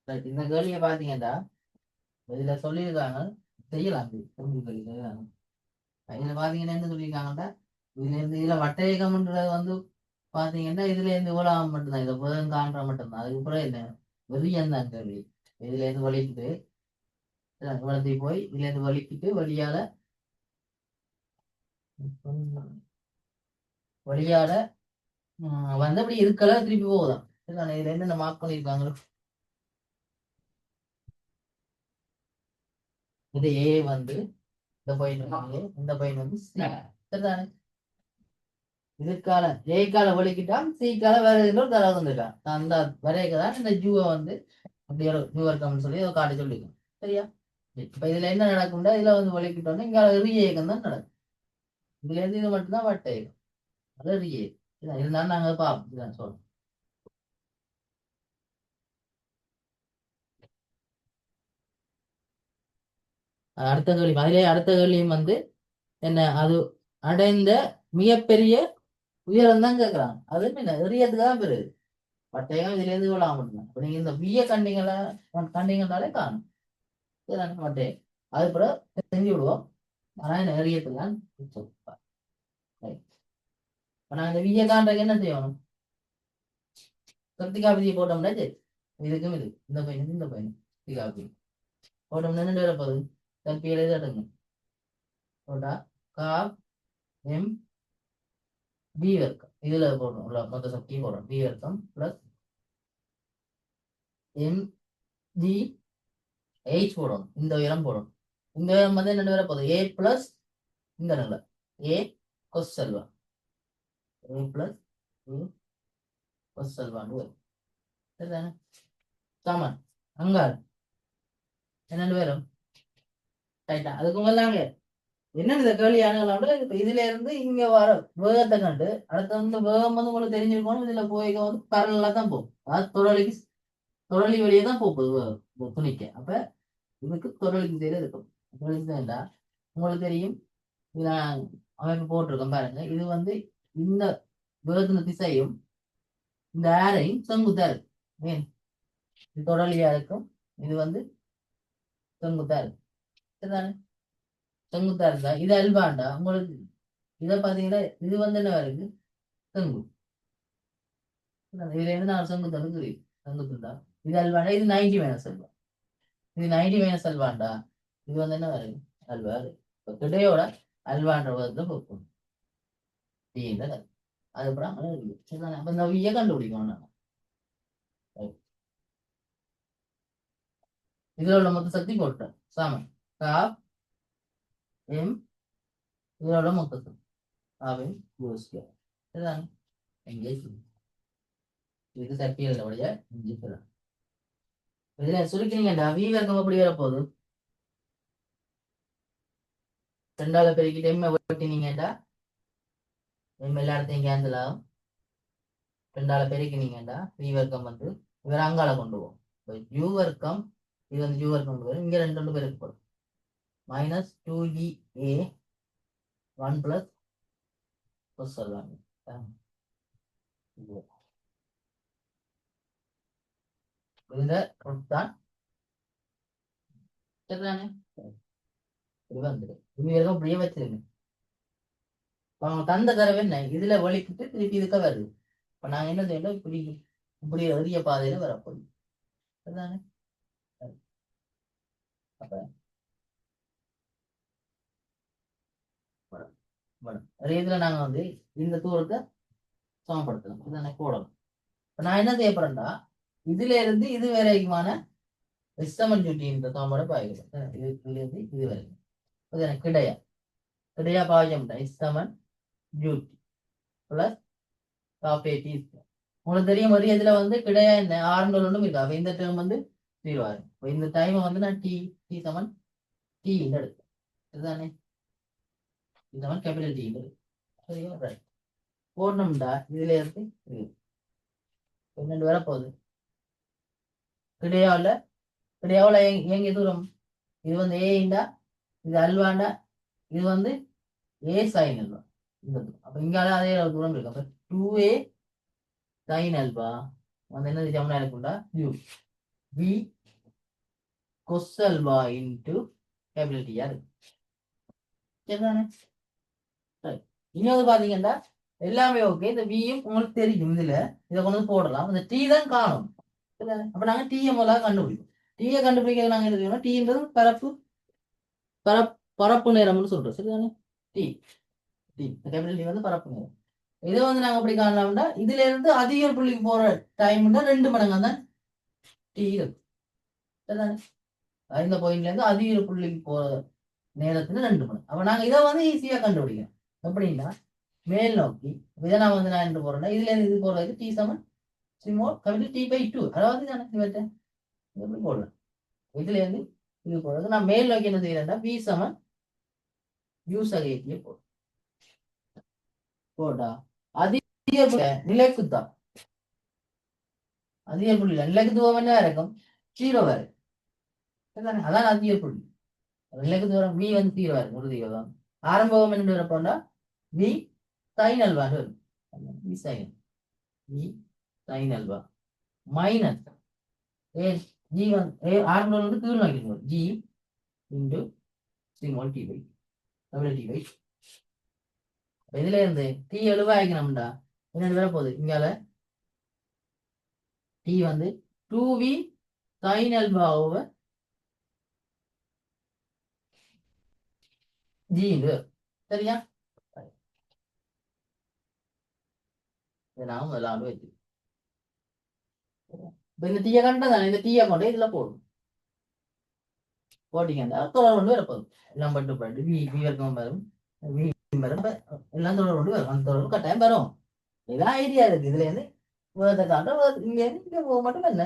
இந்த கேள்வியை பாத்தீங்கன்னா இதுல சொல்லியிருக்காங்க செய்யலாம் இதுல பாத்தீங்கன்னா என்ன சொல்லியிருக்காங்கன்னா இதுல இருந்து இதுல வட்டயகம்ன்றது வந்து பாத்தீங்கன்னா இதுல இருந்து இவ்வளவு மட்டும்தான் இதை புதன் காண்ற மட்டும்தான் அதுக்கப்புறம் என்ன வெளியம் தான் கேள்வி இதுல இருந்து வலிக்குது இவ்வளத்தையும் போய் இதுல இருந்து வலிக்கிட்டு வழியால வழியால வந்து அப்படி இருக்கல திருப்பி போகுதான் இதுல என்னென்ன மார்க் பண்ணியிருக்காங்களோ இது ஏ வந்து இந்த பாயிண்ட் இந்த பாயிண்ட் வந்து சரிதானே இதுக்கால ஏக்கால ஒழிக்கிட்டா சீக்கால வேற எதுவும் தர வந்துருக்கான் அந்த வரையக்கு தான் இந்த ஜூவை வந்து அப்படி ஜூ இருக்கம்னு சொல்லி அதை காட்டி சொல்லிக்கும் சரியா இப்ப இதுல என்ன நடக்கும்னா இதுல வந்து ஒழிக்கிட்டோம்னா இங்க ரீஏக்கம் தான் நடக்கும் இதுல இருந்து இது மட்டும்தான் வட்ட ஏகம் அது ரீஏ இருந்தாலும் நாங்க பார்ப்போம் சொல்றோம் அடுத்த கேள்வி அதிலே அடுத்த கேள்வியும் வந்து என்ன அது அடைந்த மிகப்பெரிய உயரம் தான் கேட்கறாங்க அது என்ன எரியத்துக்கு தான் பெருது பட்டயம் இதுல இருந்து விழாம மட்டும்தான் இப்ப நீங்க இந்த விய கண்டிங்கனாலே காணும் இதுதானே பட்டயம் அது பிறகு செஞ்சு விடுவோம் ஆனா என்ன எரியத்துக்கு தான் இப்ப நான் இந்த விய காண்றதுக்கு என்ன செய்யணும் காப்பி போட்டோம்னா சரி இதுக்கும் இது இந்த பையனுக்கு இந்த பையனுக்கு காப்பி போட்டோம்னா என்ன வேற போகுது கற்பியில் இது எடுங்க போட்டா காப் எம் பி வர்க்கம் இதுல போடணும் மொத்த சக்தி போடணும் பி வர்க்கம் பிளஸ் எம் ஜி ஹெச் போடணும் இந்த உயரம் போடணும் இந்த உயரம் வந்து என்ன வேற போகுது ஏ பிளஸ் இந்த நிலை ஏ கொஸ் செல்வா ஏ பிளஸ் ஏ கொஸ் செல்வான்னு வரும் சரிதானே சமன் அங்காள் என்னென்னு வரும் ரைட்டா அதுக்கு முதலாங்க என்னன்னு இந்த கேள்வி அணுகலாம்ல இதுல இருந்து இங்க வர வேகத்தை கண்டு அடுத்த வந்து வேகம் வந்து உங்களுக்கு தெரிஞ்சிருக்கணும் இதுல போய் வந்து பரலா தான் போகும் அதாவது தொடலி வழியே தான் போகுது துணிக்க அப்ப இதுக்கு தொடலிக்கு தெரியாது இருக்கும் தொடலிக்கு தான் உங்களுக்கு தெரியும் இதுல அமைப்பு போட்டிருக்கோம் பாருங்க இது வந்து இந்த வேகத்தின திசையும் இந்த ஆரையும் செங்குத்தா இருக்கு ஏன் இது தொடலியா இருக்கும் இது வந்து செங்குத்தா இருக்கு சரிதானே செங்குத்தா இருந்தா இது அல்வாண்டா உங்களுக்கு இதை பாத்தீங்கன்னா இது வந்து என்ன வருது செங்கு இதுல இருந்து நான் செங்குத்து தெரியும் செங்குத்து தான் இது அல்வாண்டா இது 90 மைனஸ் அல்வா இது 90 மைனஸ் அல்வாண்டா இது வந்து என்ன வருது அல்வா இப்போ கிடையோட அல்வான்ற வருது போகும் அதுக்கப்புறம் அப்ப இந்த விய கண்டுபிடிக்கணும் நான் இதுல உள்ள மொத்த சக்தி போட்டேன் சாமன் காப் எம் இதோட உள்ள மொத்த சக்தி ஆவின் யோசிக்க சரிதானே எங்கே இது சக்திகளோட இஞ்சி பெறலாம் இதுல சுருக்கினீங்கடா வி வர்க்கம் எப்படி வரப்போகுது ரெண்டாவது பெருக்கிட்டு எம் வெட்டினீங்கடா எம் எல்லா இடத்தையும் கேன்சல் ஆகும் ரெண்டாவது பெருக்கினீங்கடா வி வர்க்கம் வந்து இவர் அங்கால கொண்டு போவோம் யூ வர்க்கம் இது வந்து யூ வர்க்கம் கொண்டு வரும் இங்க ரெண்டு பெருக்கப்படும் மைனஸ் 2GA 1 பிளஸ் சொல்லுவாங்க இந்த தான் சரிதானே இது வந்துடும் இது அப்படியே வச்சிருங்க அவங்க தந்த தரவு என்ன இதுல ஒழிக்கிட்டு திருப்பி இதுக்க வருது இப்ப நாங்க என்ன செய்யணும் இப்படி இப்படி எளிய பாதையில வரப்போகுது சரிதானே அப்ப இதுல நாங்க வந்து இந்த தூரத்தை சமப்படுத்தலாம் இதுதானே போடணும் இப்ப நான் என்ன செய்யப்படுறேன்டா இதுல இருந்து இது வரைக்குமான எஸ்டமன் டியூட்டின்ற சமன்பாடு பாய்க்கிறேன் இதுல இருந்து இது வரைக்கும் அது எனக்கு கிடையா பாய்ச்சோம்டா எஸ்டமன் டியூட்டி பிளஸ் காப் ஏ டி உங்களுக்கு தெரியும் ஒரு இதுல வந்து கிடையா என்ன 600 ஒன்றும் இருக்கு அப்ப இந்த டேர்ம் வந்து 0 ஆகும் இந்த டைமை வந்து நான் டி டி சமன் டி எடுத்தேன் இதுதானே இதுதான் கேபிட்டல் டி சரியா ரைட் போடணும்டா இதுல இருந்து என்னென்று வரப்போகுது கிடையாவில் எங்க தூரம் இது வந்து ஏண்டா இது அல்வாண்டா இது வந்து ஏ சைன் அல்வா இந்த அப்ப இங்கால அதே தூரம் இருக்கு அப்ப 2A சைன் அல்வா வந்து என்ன ஜம்னா இருக்கும்டா யூ பி கொசல்வா இன்டு கேபிட்டல் டியா இருக்கு. சரிதானே? இன்னொரு பாத்தீங்கன்னா எல்லாமே ஓகே. இந்த வியும் உங்களுக்கு தெரியும். இதுல இதை கொண்டு வந்து போடலாம். இந்த டி தான் காணும். அப்ப நாங்க டீயை முதல்ல கண்டுபிடிப்போம். டீயை கண்டுபிடிக்கிறது நாங்க என்ன செய்யணும்? டீன்றது பரப்பு பரப்பு நேரம்னு சொல்றோம். சரிதானே? டி டி கேபிட்டல் டி வந்து பரப்பு நேரம். இதை வந்து நாங்க எப்படி காணலாம்னா இதுல இருந்து அதிக புள்ளிக்கு போற டைம் 2 மடங்கு தான் டி இருக்கு. சரிதானே? இந்த பாயிண்ட்ல இருந்து அதிக புள்ளிக்கு போற நேரத்துல 2 மடங்கு. அப்ப நாங்க இதை வந்து ஈஸியா கண்டுபிடிக்கணும். எப்படின்னா மேல் நோக்கி இதை நான் வந்து நான் என்ன போறேன்னா இதுல இருந்து இது போறதுக்கு டி சமன் ஸ்மால் கேபிட்டல் டி பை 2. அதாவது நான் எப்படி போடலாம்? இதுல இருந்து இது போறது நான் மேல் நோக்கி என்ன செய்யறேன்னா பி சமன் யூ சகையை போட்டா அதிக நிலைக்குத்தான் அதிக புள்ளி நிலைக்கு தூரம் என்ன இருக்கும்? 0 வரை. அதான் அதிக புள்ளி. நிலைக்கு தூரம் வி வந்து 0 வரை ஒரு தீவிரம். ஆரம்பம் என்ன வரப்போனா வி சைன் அல்வா வரும். வி சைன் அல்வா மைனஸ் ஏ ஜி வந்து ஆரம்பம் வந்து கீழ் நோக்கி G into small T by W T by. இதுல இருந்து டி எழுவாய்க்கணும்டா என்ன வர போகுது? இங்கால டி வந்து 2v sin alpha over g இங்கு. சரியா? இதை நான் முதலாவது வச்சு இப்ப இந்த டீயை கண்டதானே இந்த டீயை கொண்டு இதுல போடும். போட்டீங்கன்னா தொடர் கொண்டு வரப்போகுது. எல்லாம் பட்டு பட்டு வி வி வர்க்கம் வரும். வி வரும். எல்லாம் தொடர் கொண்டு வரும். அந்த தொடர் கட்டாயம் வரும். இதான் ஐடியா இருக்கு. இதுல இருந்து வேர்த்தை காட்ட இங்க இருந்து இங்க போக மட்டும் என்ன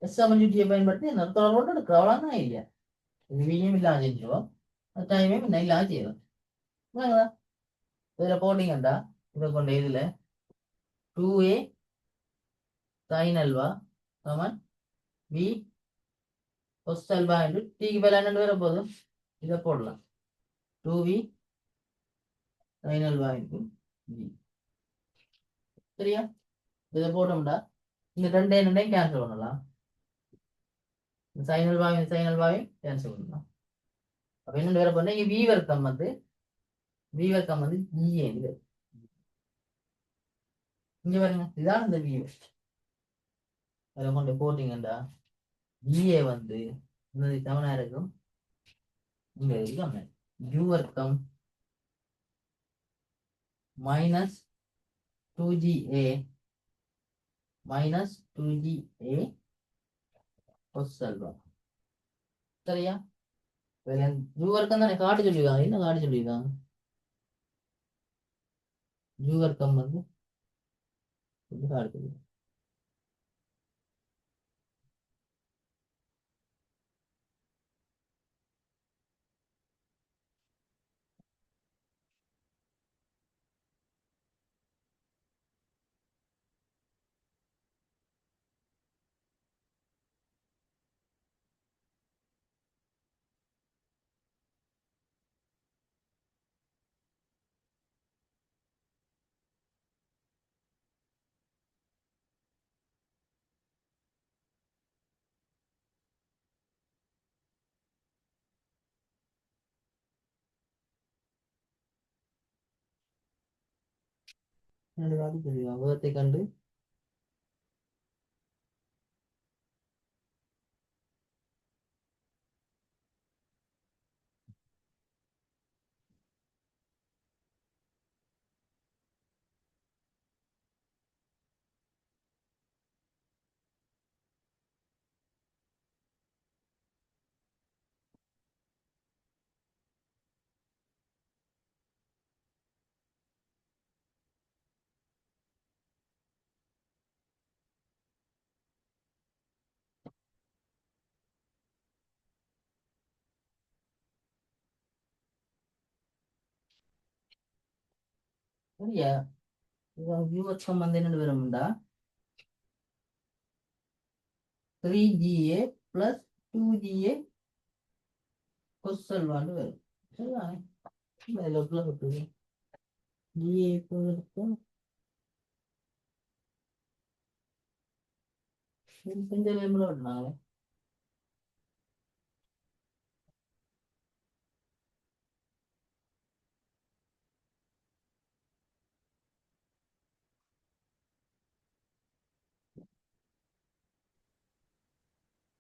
எஸ்எம்யூடியை பயன்படுத்தி என்ன தொடர் கொண்டு எடுக்கிற அவ்வளோதான் ஐடியா. இது வியும் இல்லாம செஞ்சிருவோம். டைமையும் இன்னும் இல்லாம செய்வோம். இதுல போட்டீங்கண்டா இதை கொண்டு இதுல 2a sin alpha சமன் v cos alpha into t க்கு பதிலா என்ன வர போதும்? இதை போடலாம் 2v sin alpha into v. சரியா? இதை போட்டோம்டா இந்த ரெண்டையும் கேன்சல் பண்ணலாம். sin alphaவையும் கேன்சல் பண்ணலாம். அப்ப என்ன வர போனா இங்க v வர்க்கம் வந்து e இங்க பாருங்க இதுதான் இந்த v. அதை கொண்டு போட்டீங்கடா EA வந்து சமனா இருக்கும். இங்க இருக்காம u வர்க்கம் minus 2ga minus 2ga cos alpha. சரியா? u வர்க்கம் தானே காட்டு சொல்லிருக்காங்க. என்ன காட்டு சொல்லிருக்காங்க? u வர்க்கம் வந்து காட்டு சொல்லிருக்காங்க. ரெண்டு காட்டு சொல்லிருக்காங்க. வேர்த்தை கண்டு சரியா? u வர்க்கம் வந்து என்ன வரும்டா 3ga plus 2ga cos alpha வரும். சரிதானே? இதுல உள்ள விட்டுது ga இருக்கும். கொஞ்சம் விட்டாங்களே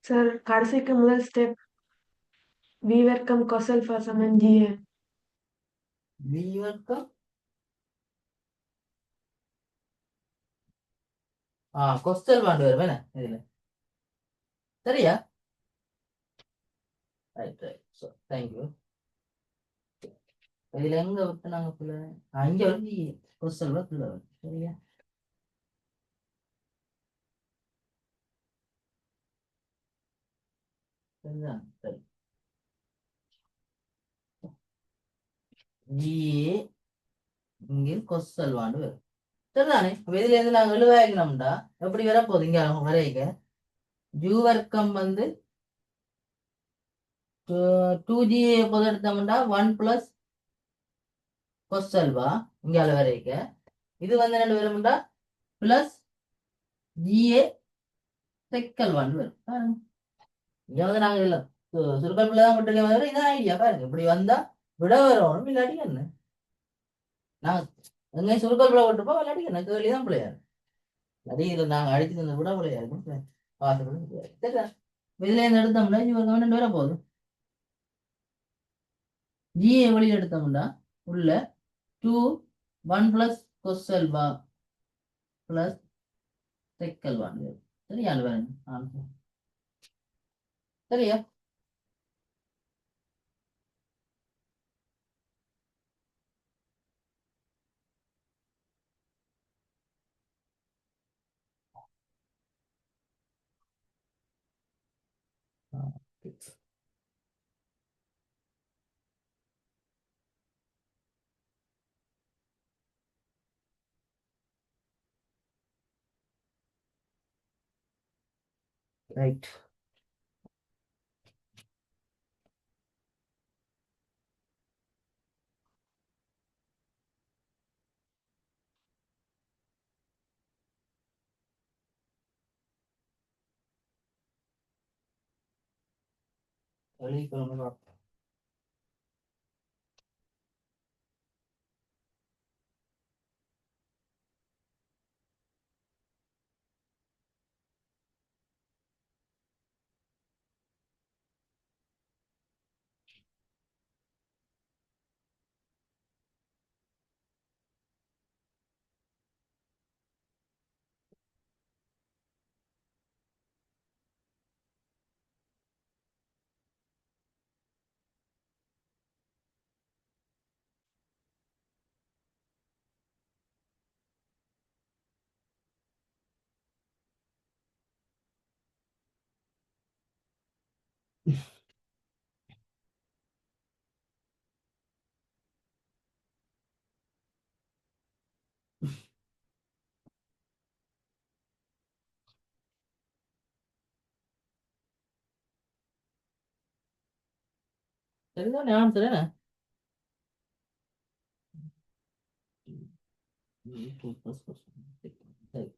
சார் கடைசிக்கு முதல் ஸ்டெப் வி வர்க்கம் கொசல் ஃபார் சமன் ஜிஏ. வி வர்க்கம் கொஸ்டல் பாண்டு வரும் என்ன இதுல சரியா? Right right. So thank you. இதுல எங்க விட்டு நாங்க பிள்ளை இங்க வந்து கொஸ்டல் பிள்ளை வரும் சரியா? சரிதான் சரி. ஜிஏ இங்கே கொஸ்டல் பாண்டு வரும் சரிதானே? அப்ப இதுல இருந்து நாங்க எழுவாயிக்கணும்டா எப்படி வரப்போகுது இங்க வரைக்க ஜூ வர்க்கம் வந்து 2G எப்போது எடுத்தோம்னா 1 பிளஸ் கொஸ்டல்வா இங்கால வரைக்க இது வந்து என்ன வரும்டா பிளஸ் ஜிஏ செக்கல் ஒன் வரும் பாருங்க. இங்க வந்து நாங்க இல்ல சுருக்கப்பிள்ள தான் மட்டும் வரும். இதான் ஐடியா பாருங்க இப்படி வந்தா விட வரும் இல்லாட்டி என்ன நாங்க எங்கேயும் சுருக்கப்பிள்ள விட்டுப்போம் இல்லாட்டி என்ன கேள்விதான் பிள்ளையாரு இல்லாட்டி இதுல நாங்க அடிச்சு தந்த விட பிள்ளையாரு பார்த்துக்கணும் சரிதா? இதுல இருந்து எடுத்தோம்னா இவங்க ரெண்டு வர போகுது ஜிஏ வெளியில் எடுத்தோம்னா உள்ள 2 1 பிளஸ் கொஸ்டல்வா பிளஸ் செக்கல் ஒன் சரியா வேணும் சரியா? ரைட். வெள்ளிக்கிழமை சரிதான் ஞாபகம் சரியான சரி.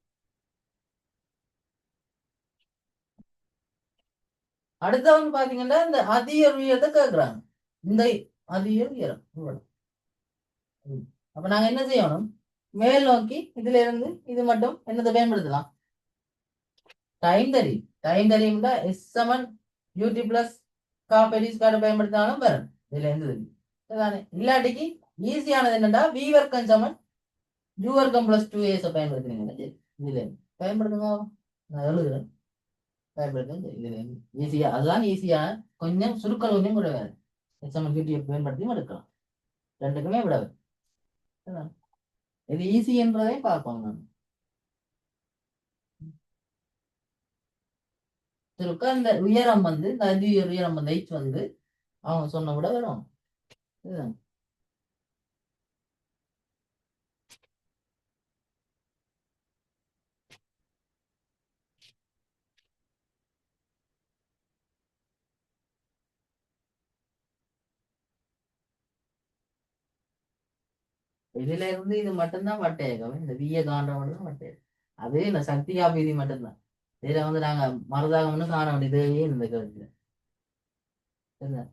அடுத்தவங்க பாத்தீங்கன்னா இந்த அதிக உயரத்தை கேட்கறாங்க இந்த அதிக உயரம் இவ்வளவு. அப்ப நாங்க என்ன செய்யணும் மேல் நோக்கி இதுல இருந்து இது மட்டும் என்னத்தை பயன்படுத்தலாம் டைம் தெரியும் டைம் தெரியும்னா S7 UT பிளஸ் காப்பெரிஸ் கார்டு பயன்படுத்தினாலும் வரும் இதுல இருந்து தெரியும் சரிதானே? இல்லாட்டிக்கு ஈஸியானது என்னன்னா வி வர்க்கம் சமன் U வர்க்கம் பிளஸ் 2AS பயன்படுத்துறீங்க இதுல இருந்து பயன்படுத்துங்க நான் எழுதுறேன் பயன்படுத்துங்க இதுல இருந்து ஈஸியா அதுதான் ஈஸியா கொஞ்சம் சுருக்கல் கொஞ்சம் கூட வேறு S7 UT பயன்படுத்தியும் எடுக்கலாம் ரெண்டுக்குமே விடாது சரிதானே? இது ஈஸி என்றதை பார்ப்போம் நான் சுருக்க இந்த உயரம் வந்து இந்த அதி உயரம் வந்து H வந்து அவங்க சொன்ன விட வரும் இதுதான். இதுல இருந்து இது மட்டும்தான் வட்டையகம் இந்த விய காண்றவன் தான் வட்டையகம் அது இந்த சக்தி காப்பீதி மட்டும்தான் இதுல வந்து நாங்க மருதாகம்னு காண வேண்டியதே இந்த கருத்துல சரிதான்?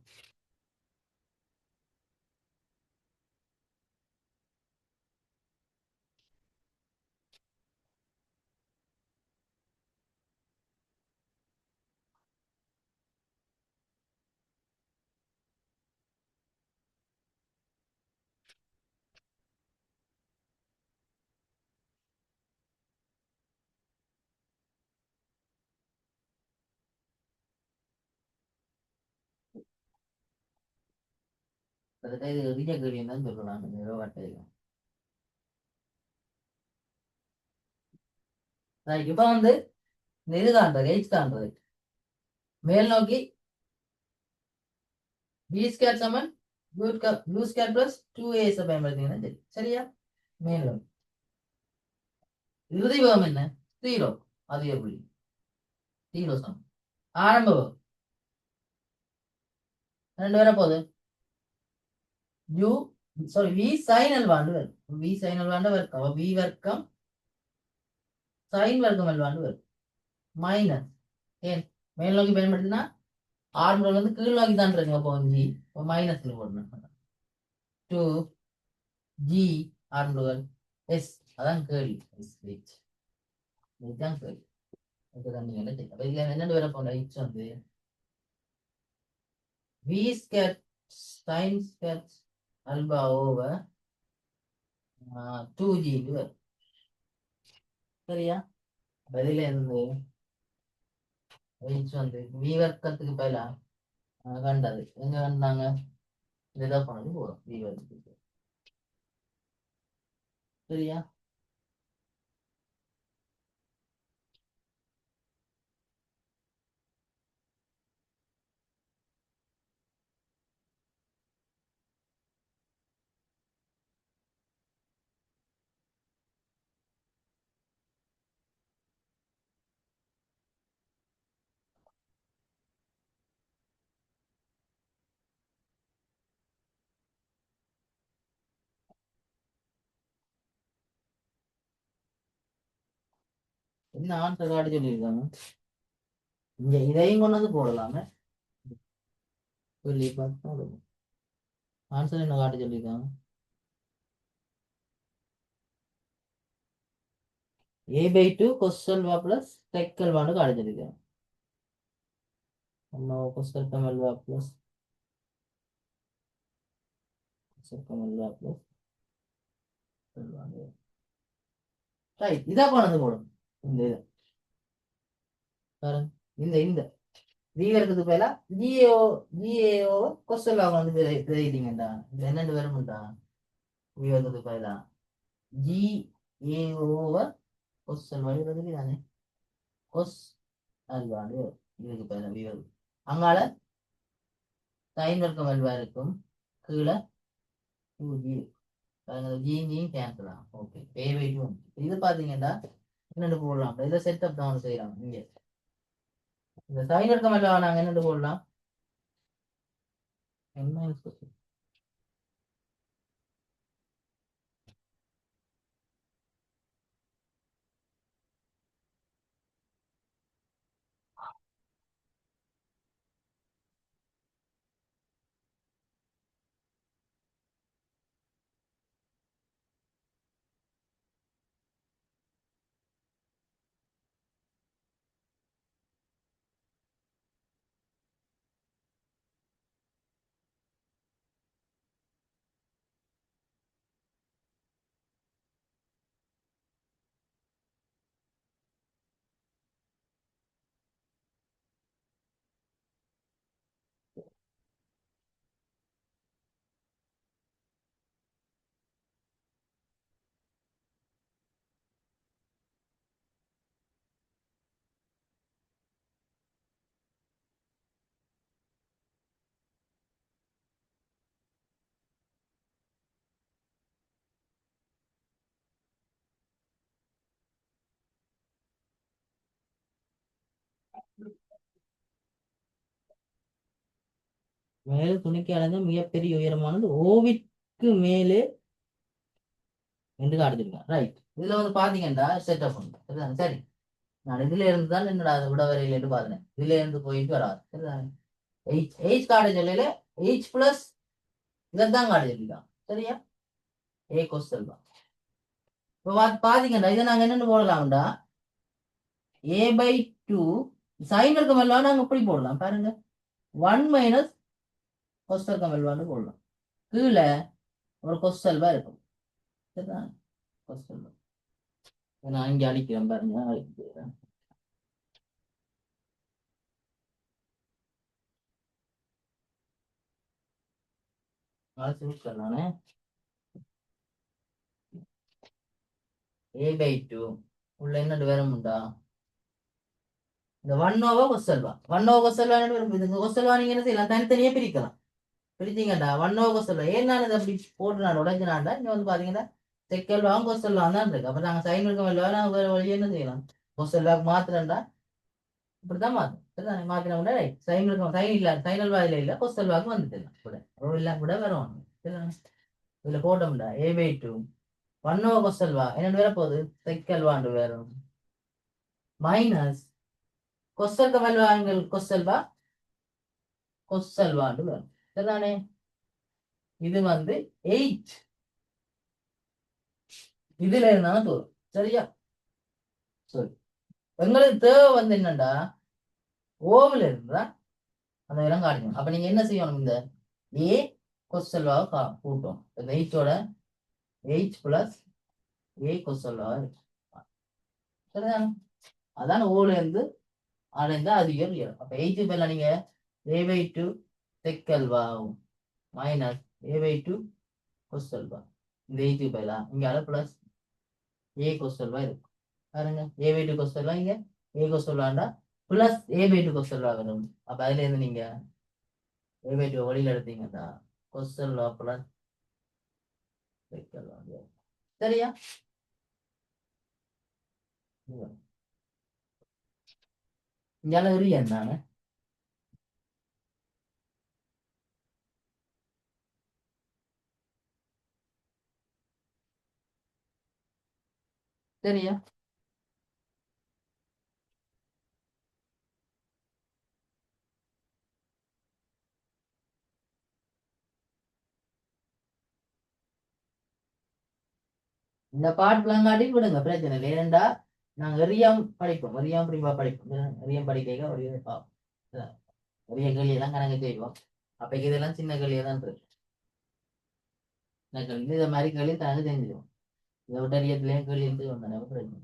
இது எளிய கேள்வி தான் சொல்லலாம் இப்ப வந்து இந்த இது காண்றது எயிட் காண்றது மேல் நோக்கி பி ஸ்கேர் சமன் u square plus two a s பயன்படுத்திங்கன்னா சரி சரியா மேலும் இறுதி வேகம் என்ன ஜீரோ அதிக புள்ளி ஜீரோ சமம் ஆரம்ப வேகம் ரெண்டு பேரை போகுது யூ சாரி வி சைன் அல்வாண்டு வரும் வி சைன் அல்வாண்டு வர்க்கம் வி வர்க்கம் சைன் வர்க்கம் அல்வாண்டு வரும் மைனஸ் ஏன் மேல் நோக்கி பயன்படுத்தினா ஆரம்ப வந்து கீழ் நோக்கி தான் இருக்கு அப்போ ஜி மைனஸ்ல போடணும் டூ ஜி ஆரம்புகள் எஸ் அதான் கேள்வி இதுதான் கேள்வி இதுதான் நீங்க என்ன செய்ய இதுல என்னென்ன வர போன இட்ஸ் வந்து V square sine square alpha over 2G வரும் சரியா பதில இருந்து இட்ஸ் வந்து வி வர்க்கத்துக்கு பதிலா கண்டது எங்க கண்டாங்க இதுதான் பண்ணது போதும் வி வர்க்கத்துக்கு சரியா என்ன ஆன்சர் காட்டி சொல்லியிருக்காங்க இங்க இதையும் கொண்டு வந்து போடலாமே சொல்லி பார்த்தா ஆன்சர் என்ன காட்டி சொல்லியிருக்காங்க a/2 cos alpha plus sec alpha காட்டி சொல்லியிருக்காங்க நம்ம cos alpha plus sec alpha plus right இதா கொண்டு போடும் இந்த இது பாருங்க இந்த இந்த வீவருக்கு பதிலா ஜிஏஓ கொஸ்டல் வந்து தெரியுதுங்கடா இது என்னென்னு வரும்டா வீவருக்கு பதிலா ஜிஏஓ கொஸ்டல் வருது தானே கொஸ் அல்வாடு இதுக்கு பதிலா வீவர் அங்கால சைன் வர்க்கம் அல்வா இருக்கும் கீழே 2G ஜியும் கேன்சல் ஆகும் ஓகே a/2 இது பாத்தீங்கன்னா என்னென்னு போடலாம் இதை செட்டப் தான் செய்யலாம் இங்க இந்த சைன் வர்க்கம் அல்வா நாங்க என்னென்னு போடலாம் என்ன மேலே துணிக்கு அளந்த மிகப்பெரிய உயரமானது ஓவிற்கு மேலே என்று காட்டுச்சிருக்கேன் ரைட் இதுல வந்து பாத்தீங்கன்னா செட்டப் சரிதானே சரி நான் இதுல இருந்து தான் என்னோட அதை விட வரையில இருந்து பாத்தேன் இதுல இருந்து போயிட்டு வராது சரிதானே எயிட் காட்ட சொல்லல எயிட் பிளஸ் இதைத்தான் காட்ட சொல்லிருக்கான் சரியா ஏ கொஸ்டல் தான் இப்போ பாத்தீங்கன்னா இதை நாங்க என்னென்னு போடலாம்டா a/2 சைன் இருக்க எல்லாம் நாங்க இப்படி போடலாம் பாருங்க 1 மைனஸ் கொஸ்டல் கமெல்வான்னு போடலாம் கீழே ஒரு கொஸ்டல்வா இருக்கும் சரிதான் கொஸ்டல் நான் இங்க அடிக்கிறேன் பாருங்க அடிக்கிறேன் சூஸ் பண்ணானே a/2 உள்ள என்ன வேறும்டா இந்த 1/(cos α). 1/(cos α) இந்த cos α நீங்க என்ன செய்யலாம் தனித்தனியே பிரிக்கலாம். பிரிச்சீங்கடா 1/(cos α). ஏன் நான் இதை அப்படி போட்டு நான் உடைச்சினாண்டா இங்க வந்து பாத்தீங்கன்னா செக்கல் வாங்க cos α தான் இருக்கு. அப்ப நாங்க சைன் இருக்க வேண்டிய நாங்க வேற வழியே என்ன செய்யலாம் cos α மாத்திரண்டா இப்படிதான் மாத்தும். சரிதானே மாத்தினா கூட சைன் இருக்க சைன் இல்ல சைன் அல்வா இல்ல cos α வந்துடலாம் கூட இல்ல கூட வரும். சரிதானே இதுல போட்டோம்டா a/2 1/(cos α) என்ன வேற போகுது செக்கல் வாண்டு வரும் மைனஸ் cos α வல்வாங்கள் cos α கொசல்வாண்டு வரும். சரிதானே இது வந்து 8 இதுல இருந்தாலும் தோறும். சரியா சரி எங்களுக்கு தேவை வந்து என்னண்டா ஓவில் இருந்தா அந்த இடம் காட்டணும். அப்ப நீங்க என்ன செய்யணும் இந்த ஏ கொசல்வாவை கூட்டும் 8ஓட 8 பிளஸ் ஏ கொசல்வா சரிதானே அதான் ஓல இருந்து அடைந்தா அதிகம் உயரம். அப்ப 8 பேர்ல நீங்க a/2 செக்கல்வா மைனஸ் a/2 கொசல்வா இந்த 8 பேர்ல இங்க பிளஸ் ஏ கொசல்வா இருக்கு பாருங்க a/2 கொசல்வா இங்க ஏ கொசல்வாண்டா பிளஸ் a/2 கொசல்வா வரும். அப்ப அதுல இருந்து நீங்க a/2 வழியில எடுத்தீங்கன்னா கொசல்வா பிளஸ் செக்கல்வா சரியா இங்க ஒரு என்னன்னு சரியா இந்த பாட்டுலாம் காட்டி விடுங்க பிரச்சனை இல்லை. ஏனெண்டா நாங்க எரியாம் படிப்போம் எரியாம் பிரிவா படிப்போம் எரியாம் படிக்க ஒரு பெரிய கேள்வியெல்லாம் கணக்கு செய்வோம். அப்ப இதெல்லாம் சின்ன கேள்வியா தான் இருக்கு. சின்ன கேள்வி இதை மாதிரி கேள்வி கணக்கு செஞ்சிடும். இதை விட்டு அரியத்துலயும் கேள்வி இருந்து வந்தானே பிரச்சனை.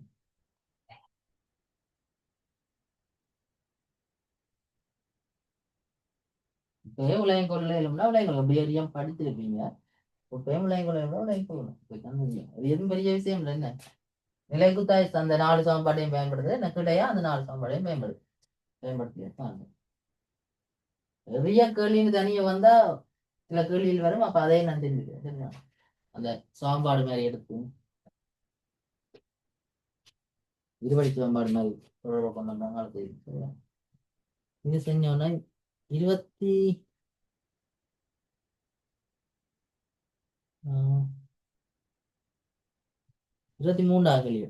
இப்பவே உலகம் கொள்ள இல்லைன்னா உலகம் அப்படி எரியாம் படிச்சிருப்பீங்க. இப்பவே உலகம் கொள்ள இல்லைன்னா உலகம் கொள்ளணும். அது எதுவும் பெரிய விஷயம் இல்லை என்ன நிலைக்குத்தாய் அந்த 4 சமன்பாட்டையும் பயன்படுது எனக்கு கிடையா அந்த 4 சமன்பாடையும் பயன்படுத்தி நிறைய கேள்வின்னு தனியா வந்தா சில கேள்விகள் வரும். அப்ப அதையும் நான் தெரிஞ்சுக்கிறேன் சரிங்களா அந்த சமன்பாடு மாதிரி எடுத்து இருவழி சமன்பாடு மாதிரி தொடர்பு கொண்டாங்க சரியா இது செஞ்சோன்னா 20 23 கேள்வி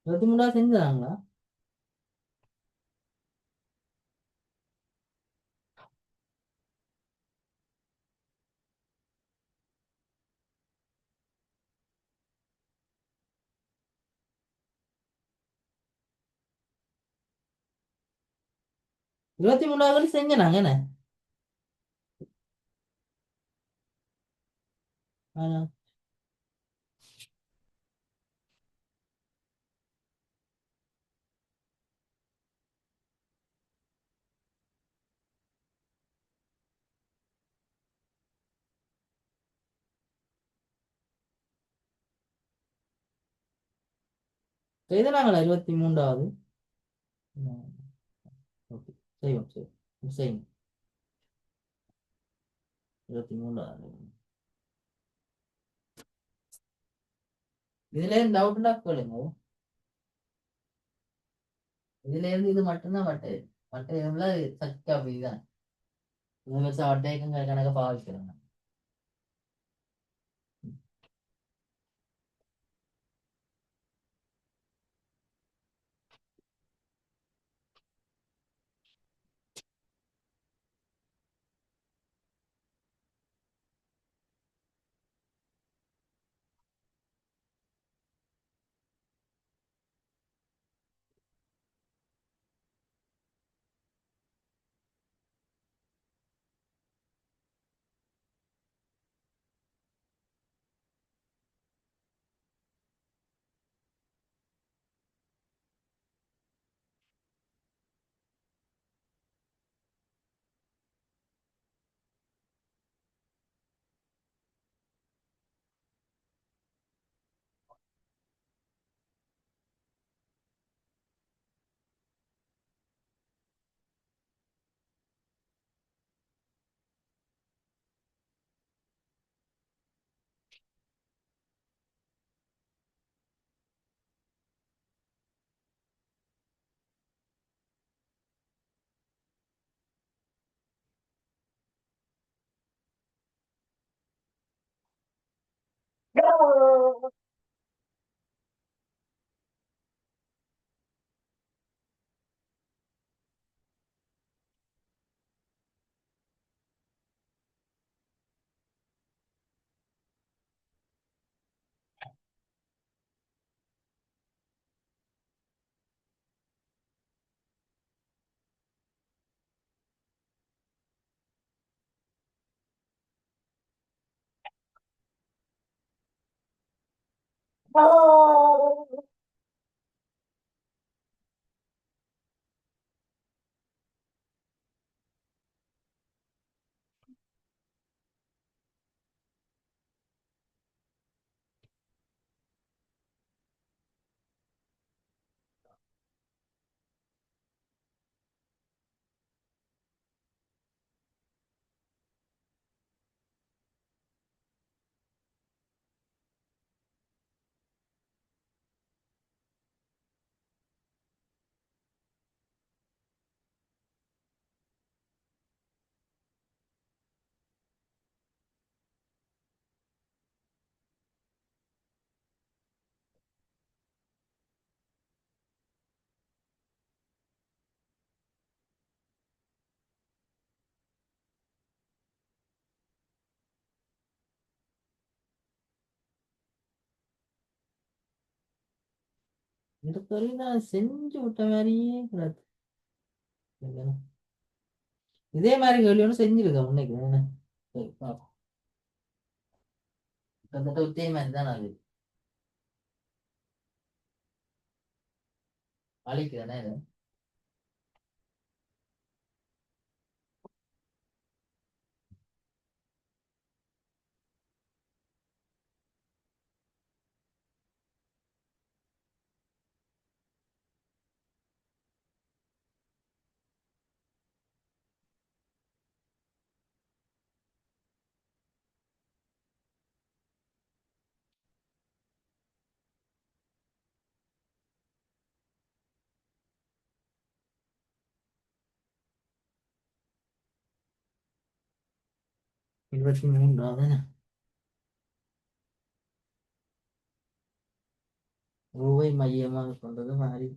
23 செஞ்சாங்களா 23 கேள்வி செஞ்சனாங்க என்ன ஆனா, செய்தனாங்களா 23வது ஓகே செய்வோம் செய்வோம் 23வது இதுல இருந்து டவுட்னா கேளுங்க. இதுல இருந்து இது மட்டும்தான் மட்டை சக்தி அப்படிதான் இது வச்சு வட்டைக்கும் கணக்க பாவிக்கிறாங்க. இந்த கறி நான் செஞ்சு விட்ட மாதிரியே கிடக்கு. இல்லைன்னா, இதே மாதிரி கேள்வி ஒன்று செஞ்சிருக்கேன் முன்னைக்கு என்ன. சரி, பார்ப்போம். கிட்டத்தட்ட இதே மாதிரி தான் அது அழிக்குதானே இது. இருபத்தி மூன்றாவது ரூபாய் மையமாக கொண்டது மாறி.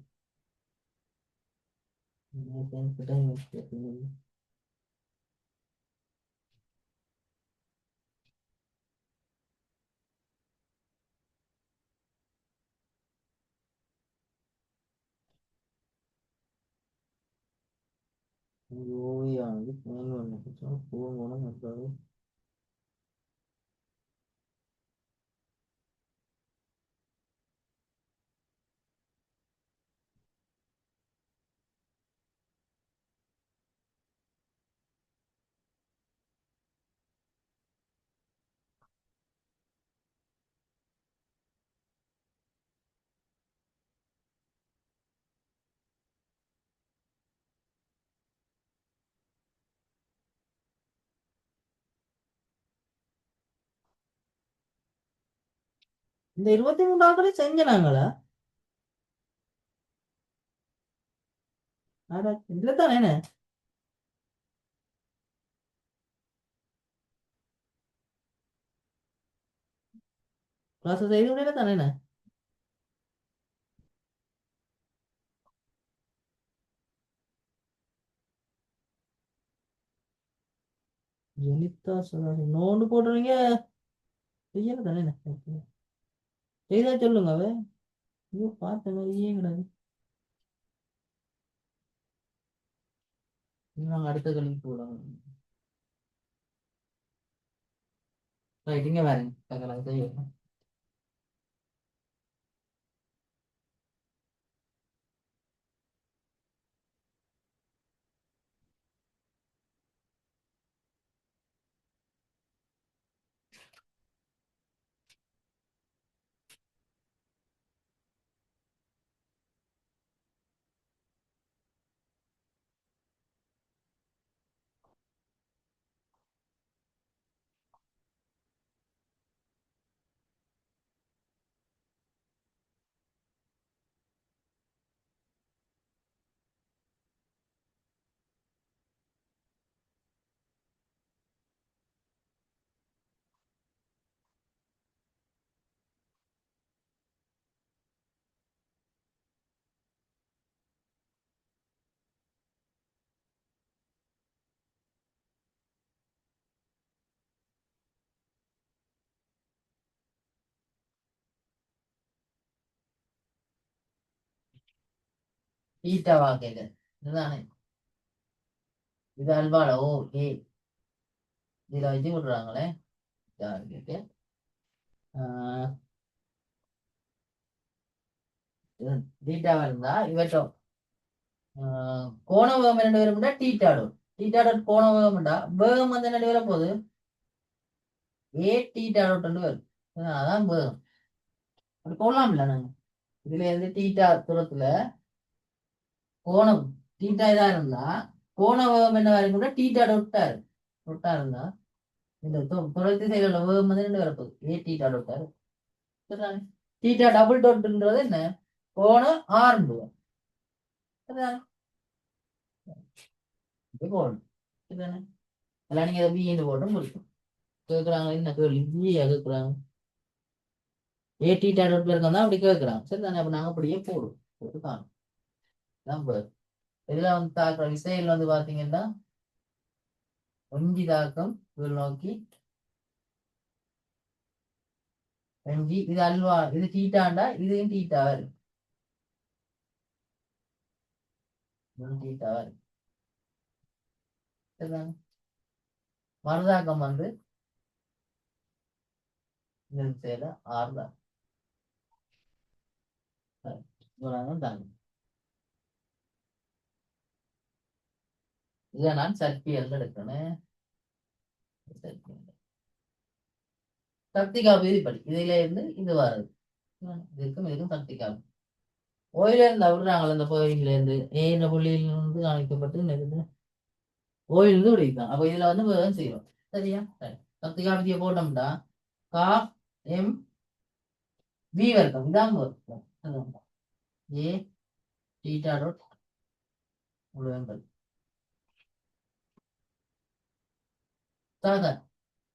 ரூபாயானது பூங்குணம் என்பது இந்த 23 செஞ்சனாங்களா? இதுல தானே கிளாஸ் செய்து விட தானே. ஜெனிதா சொல்லாது நோண்டு போடுறீங்க. செய்யல தானே செய்தா சொல்லுங்க அவ. ஐயோ பார்த்த மாதிரியே கிடையாது. நாங்கள் அடுத்த கல்விக்கு போடுவாங்க. ரைட் இங்க வேறங்க செய்யணும். தீட்டா வாக்கையில இதுதானே இது அல்வால ஓ ஏ இதுல வச்சு விடுறாங்களே இருக்கு தீட்டாவா இருந்தா இவற்றும் கோண வேகம் ரெண்டு பேரும் டீட்டாடும் டீட்டாடோட் கோண வேகம்டா வேகம் வந்து என்ன வர போகுது ஏ டீட்டாடோட் வரும் அதான் வேகம் அப்படி போடலாம் இல்ல நாங்க இதுல இருந்து டீட்டா தூரத்துல கோணம் டீட்டா இதா இருந்தா கோண வேகம் என்ன வரைக்கும் கூட டீட்டா டொட்டா இருந்தா இந்த துரத்து சைடுல உள்ள வேகம் வந்து ரெண்டு வரப்போகுது ஏ டீட்டா டொட்டாரு டீட்டா டபுள் டொட்ன்றது என்ன கோணம் ஆறு போடணும் எல்லாம் நீங்க வீண்டு போட்டும் முடிக்கும் கேட்குறாங்க என்ன கேள்வி வீயா கேட்குறாங்க ஏ டீட்டா டொட் இருக்கா அப்படி கேட்குறாங்க சரி தானே அப்ப நாங்க அப்படியே போடுவோம் போட்டு காணும் இதுல வந்து தாக்குற விசைகள் வந்து பாத்தீங்கன்னா ஒஞ்சி தாக்கம் கீழ் நோக்கி எம்ஜி இது அல்வா இது டீட்டாண்டா இதையும் டீட்டாவா இருக்கு டீட்டாவா இருக்கு மறுதாக்கம் வந்து இந்த திசையில ஆறு தான் தாங்க இதை நான் சக்தியல் எடுக்கணும் சக்தி காப்பு விதிப்படி இதுல இருந்து இது வருது இதுக்கும் சக்தி காப்பு ஓயில இருந்து விடுறாங்களே இந்த கோயில இருந்து இந்த புள்ளியில இருந்து காணிக்கப்பட்டு ஓயில் இருந்து விடுவிக்கலாம் அப்ப இதுல வந்து வேகம் செய்யும் சரியா சக்தி காப்பிய போட்டோம்டா கா எம் வி வர்க்கம் இதான் ஏ டீட்டா டாட் முழுவங்கள்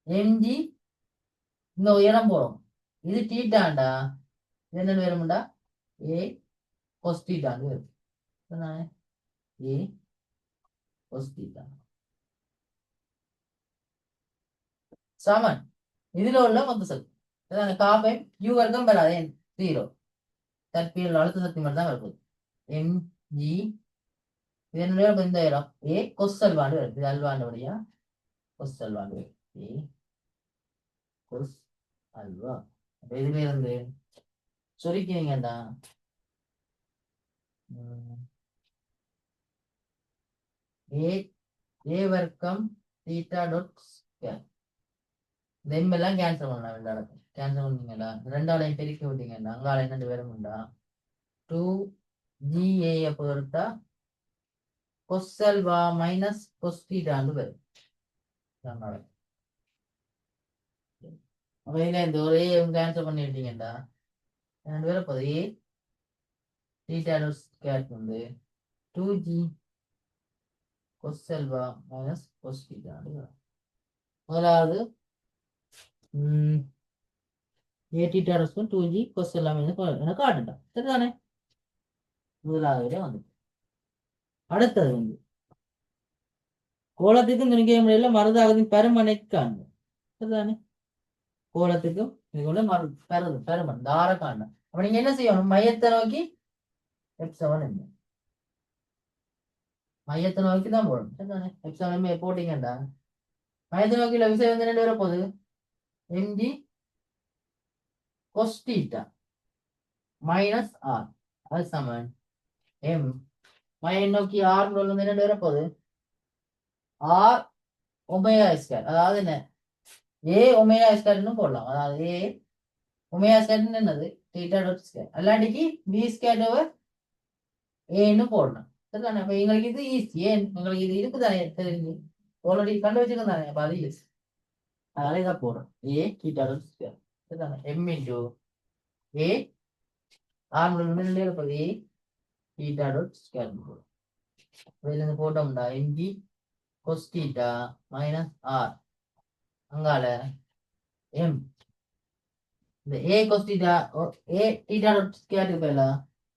எம்ஜி இந்த உயரம் போடும் இது டீட்டாண்டா இது என்ன வேணும்டா ஏ கொஸ் டீட்டாண்டு வரும் ஏ கொஸ் டீட்டா சமன் இதுல உள்ள மொத்த சக்தி காப்பை யூ வர்க்கம் வராது ஜீரோ தற்பியல் அழுத்த சக்தி மட்டும் தான் வருது எம்ஜி இது என்ன இந்த இடம் ஏ கொஸ் அல்வாண்டு வருது இது அல்வாண்டு வழியா கொஸ் அல்வாண்டு வருது ஏ கொஸ் அல்வா அப்ப இதுல இருந்து சொரிக்கிறீங்கடா ஏ வர்க்கம் தீட்டா டாட் ஸ்கொயர் இந்த எல்லாம் கேன்சல் பண்ணலாம் ரெண்டு இடத்துல கேன்சல் பண்ணீங்களா ரெண்டாலையும் பெருக்கி விட்டீங்கடா அங்கால என்ன வேறும்டா 2GA பொறுத்தா கொஸ் அல்வா மைனஸ் கொஸ் தீட்டாண்டு வரும் அப்ப இதுல இந்த ஒரே கேன்சல் பண்ணிட்டீங்கடா ரெண்டு பேரும் போது ஏ தீட்டா டாட் ஸ்கொயர் வந்து 2G கொஸ் அல்வா மைனஸ் கொஸ் தீட்டாண்டு வரும் முதலாவது a theta dot 2G cos alpha minus காட்டுட்டா சரிதானே முதலாவது வந்து அடுத்தது வந்து கோலத்துக்கும் துணிக்க முறையில மருதாகத்தின் பெருமனை காண்போம் சரிதானே கோலத்துக்கும் இதுக்குள்ள பெருமன் தார காண்டம் அப்ப நீங்க என்ன செய்யணும் மையத்தை நோக்கி F7 மையத்தை நோக்கி தான் போடணும் சரிதானே F7 போட்டீங்கடா மையத்தை நோக்கில விசை வந்து என்ன வர போகுது mg cos theta minus R அது சமன் எம் மையம் நோக்கி ஆர் வந்து என்ன வர போகுது ஆர் ஒமேகா ஸ்கொயர் அதாவது என்ன ஏ ஒமேகா ஸ்கொயர்னு போடலாம் அதாவது ஏ ஒமேகா ஸ்கொயர் என்னது தீட்டா டாட் ஸ்கொயர் அல்லாண்டிக்கு பி ஸ்கொயர் ஓவர் ஏன்னு போடலாம் சரிதானே அப்ப எங்களுக்கு இது ஈஸி ஏன் உங்களுக்கு இது இருக்குதானே தெரிஞ்சு ஆல்ரெடி கண்டு வச்சுக்கோங்க தானே அப்ப அது ஈஸி அதனால இதான் போடுறோம் ஏ தீட்டா டாட் ஸ்கொயர் சரிதானே எம் இன்டூ ஏ ஆர் முன்னாடி இருப்பது ஏ தீட்டா டாட் ஸ்கொயர் போடும் இதுல இருந்து போட்டோம்டா mg cos theta minus r அங்கால எம் இந்த a cos theta a theta dot square பேல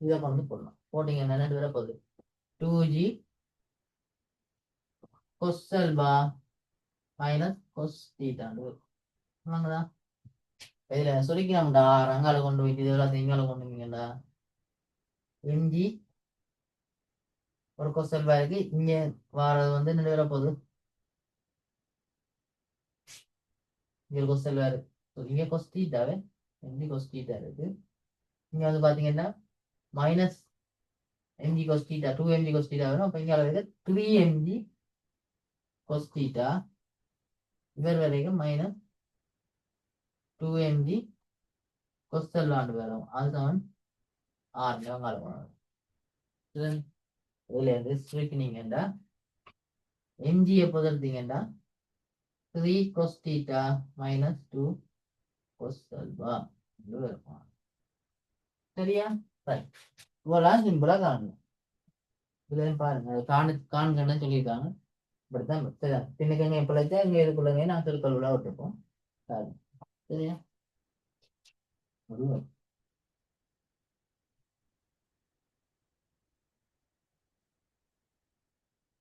இத கொண்டு போடலாம் போட்டீங்கன்னா என்ன வர போகுது 2G cos alpha minus cos theta வாங்கடா இதுல சொல்லிக்கலாம்டா அங்கால கொண்டு போய் இதெல்லாம் இங்கால கொண்டு வந்தீங்கடா mg ஒரு கொஸ் அல்வா இருக்கு. இங்க வாரது வந்து என்ன வர போகுது? இங்க ஒரு கொஸ் அல்வா இருக்கு. இங்க கொஸ் தீட்டாவே எம்ஜி கொஸ் தீட்டா இருக்கு. இங்க வந்து பாத்தீங்கன்னா minus mg cos theta 2mg cos theta வரும். அப்ப இங்க அளவுக்கு 3mg கொஸ் தீட்டா இவர் வரைக்கும் மைனஸ் 2mg கொஸ் அல்வாண்டு வரும். அதுதான் ஆறு அளவு. இதுல இருந்து சுருக்கினீங்கன்னா mg எப்போது எடுத்தீங்கன்னா 3 cos theta minus 2 cos alpha இருக்கும். சரியா? ரைட். இவ்வளவு சிம்பிளா காணணும். இதுல பாருங்க காண்கன்னு சொல்லியிருக்காங்க. இப்படித்தான் சரியா? பின்னுக்கு எப்படிச்சா இங்க இதுக்குள்ளங்க நான் திருக்கல் விழா விட்டுருப்போம். சரியா?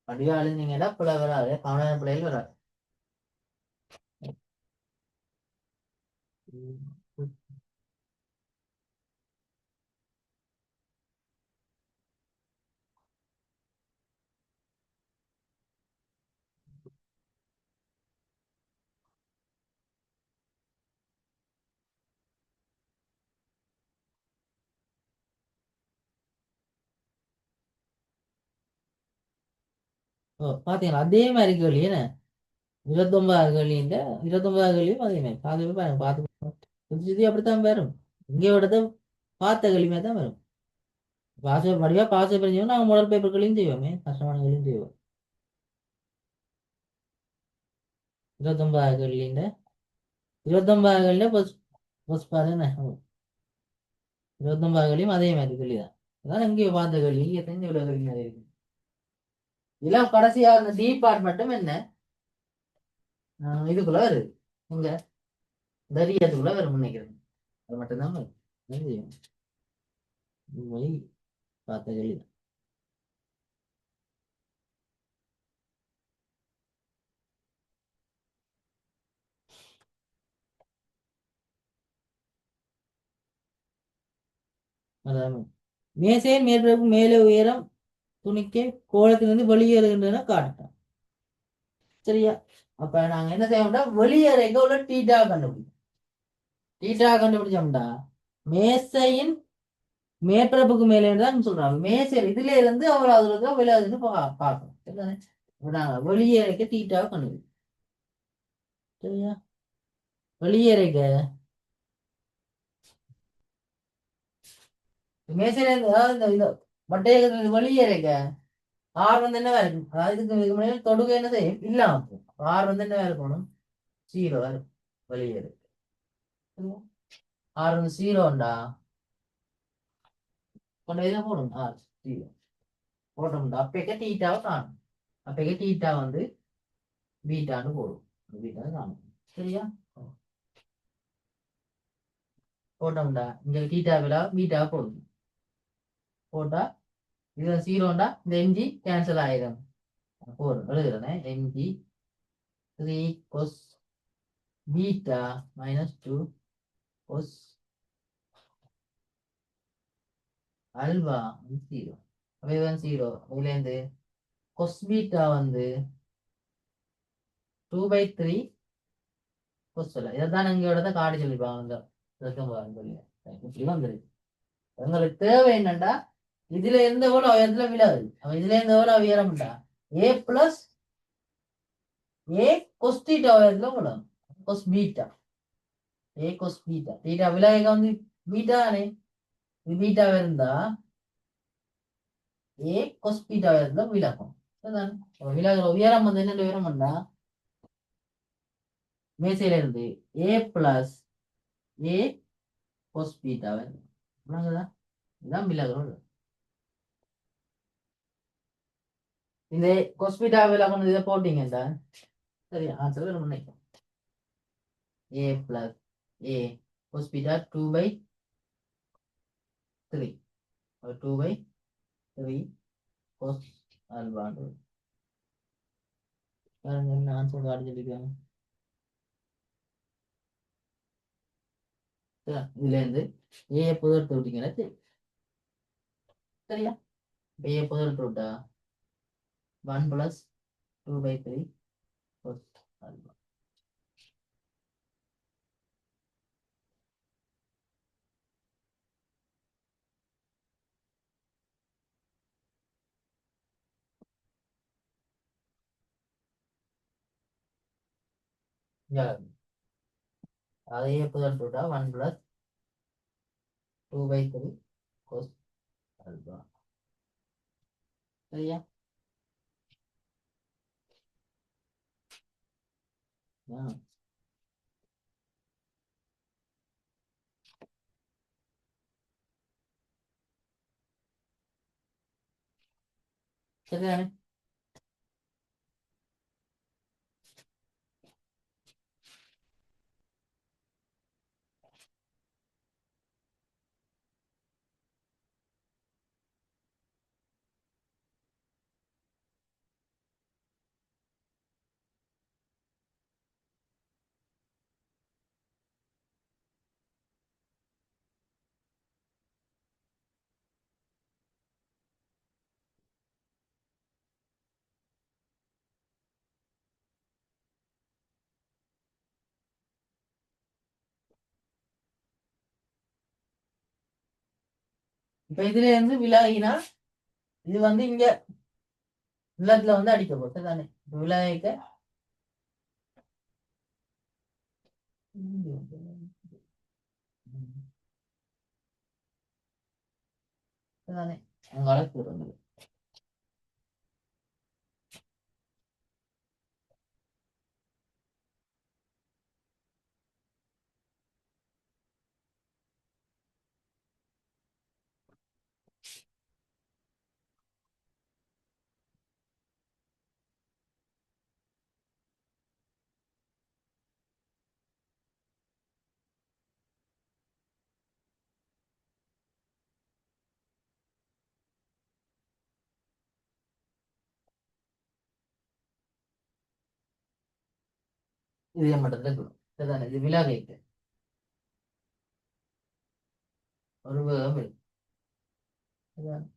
படிவா எழுந்தீங்கன்னா பிள்ளை வராது, கவனம் பிள்ளைகள் வராது. பாத்தீங்களா? அதே மாதிரி கேள்வி என்ன 29 கேள்வின்ற 29 கேள்வியும் அதே மாதிரி பார்த்து அப்படித்தான் வரும். இங்கே விடத பார்த்த கேள்விமே தான் வரும். வடிவா பாச தெரிஞ்சோம் நாங்கள் முதல் பேப்பர்களையும் செய்வோமே, கஷ்டமான கேள்வியும் செய்வோம். 29 கேள்வின்ற 29 கேள்வியில பஸ் பாருங்க 29 கேள்வியும் அதே மாதிரி கேள்வி தான். அதான் இங்கே பார்த்த கேள்வி இங்கே தெரிஞ்ச உள்ள கேள்வி நிறைய இருக்கு. இதெல்லாம் கடைசியா அந்த டி பார்ட் மட்டும் என்ன இதுக்குள்ள வருது. இங்க தரியத்துக்குள்ள வரும் நினைக்கிறேன். அது மட்டும்தான் வரும். பார்த்த கேள்வி. அதான் மேசையின் மேற்பரப்பு மேலே உயரம் துணிக்க கோலத்திலிருந்து வெளியேறுகின்றன காட்டலாம். சரியா? அப்ப நாங்க என்ன செய்யணும்னா வெளியேறைக்கு உள்ள டீட்டா கண்டுபிடிக்கும். டீட்டா கண்டுபிடிச்சோம்டா மேசையின் மேற்பரப்புக்கு மேலே தான் சொல்றாங்க. மேசை இதுல இருந்து அவ்வளவு தூரம் விளையாதுன்னு பார்க்கணும். சரிதானே? நாங்க வெளியேறைக்கு டீட்டாவை கண்டுபிடிக்கும். சரியா? வெளியேறைக்க மேசையில இருந்து அதாவது இந்த மட்டைய வெளியேறைக்க ஆர் வந்து என்னவா இருக்கும்? அதாவது இதுக்கு முன்னாடி தொடுகை என்ன செய்யும் இல்லாம இருக்கும். ஆர் வந்து என்னவா இருக்கணும்? 0 இருக்கும். வெளியேறு ஆர் வந்து 0ண்டா கொண்டு இதை போடும். ஆர் 0 போட்டோம்டா அப்பேக்க டீட்டாவை காணும். அப்பேக்க டீட்டா வந்து பீட்டான்னு போடும். பீட்டா காணும். சரியா? போட்டோம்டா இங்க டீட்டா விழா பீட்டா போடும். போட்டா இது 0ண்டா இந்த எம்ஜி கேன்சல் ஆயிடும். போடும் எழுதுறேன். MG 3 cos beta minus 2 cos alpha 0. அப்ப இதுதான் 0. இதுலேருந்து cos beta வந்து 2/3 cos alpha. இதைத்தான் இங்கோட காடி சொல்லிப்பாங்க. இப்படி வந்துருக்கு. உங்களுக்கு தேவை என்னண்டா இதுல இருந்து எவ்வளவு உயரத்துல விழாது. இதுல இருந்து எவ்வளவு உயரம்டா ஏ பிளஸ் ஏ கொஸ் தீட்டா உயரத்துல விழும். கொஸ் பீட்டா ஏ கொஸ் பீட்டா தீட்டா விலக வந்து பீட்டானே இது பீட்டாவா இருந்தா ஏ கொஸ் பீட்டா உயரத்துல விலகும். விலகுற உயரம் வந்து என்ன உயரம்டா மேசையில இருந்து ஏ பிளஸ் ஏ கொஸ் பீட்டா விளங்குதா? இதுதான் விலகுற. இந்த கொஸ் பீட்டா விலகணும் இதை போட்டீங்கடா சரி ஆன்சர் நினைக்கும். A plus A cos beta 2/3 or 2/3 cos alpha. என்ன ஆன்சர் காட்டி சொல்லிருக்காங்க. இதுல இருந்து ஏ புதர்த்து விட்டீங்கன்னா சரி. சரியா? ஏ புதர்த்து விட்டா 1 plus 2 by 3 cos alpha. Yeah. அதே எப்போதான் போட்டா 1 plus 2 by 3 cos alpha. சரியா? சரிதானே? இப்ப இதுல இருந்து விலகினா இது வந்து இங்க உள்ளத்துல வந்து அடிக்க போகுது. சரிதானே? விலகிக்க சரிதானே? அங்க அழைப்பு வந்து இதே மட்டத்துல இருக்கணும். சரிதானே? இது விலகிக்க ஒரு வேகம் இருக்கு. சரிதானே?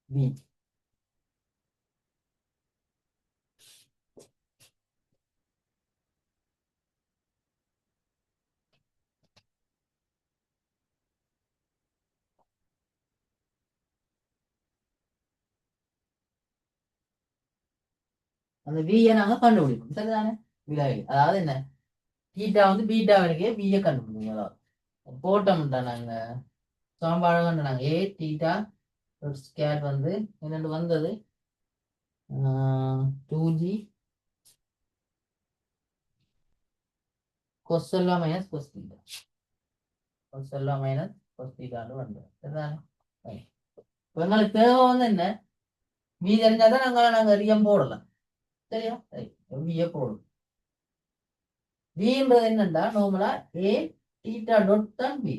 B. அந்த வியை நாங்க கண்டுபிடிப்போம். சரிதானே? விலகி அதாவது என்ன தீட்டா வந்து பீட்டா வரைக்கும் வியை கண்டுபிடிப்போம். அதாவது போட்டோம்டா நாங்க சமன்பாடு கண்டு நாங்க ஏ தீட்டா ஸ்கேட் வந்து என்னென்று வந்தது 2G cos alpha minus cos theta. cos alpha minus cos theta வந்து சரிதானே? இப்போ எங்களுக்கு தேவை வந்து என்ன v தெரிஞ்சாதான் நாங்க ரியம் போடலாம். சரியா? வியை போடும். வின்றது என்னண்டா நார்மலா ஏ தீட்டா டாட் தான் பி.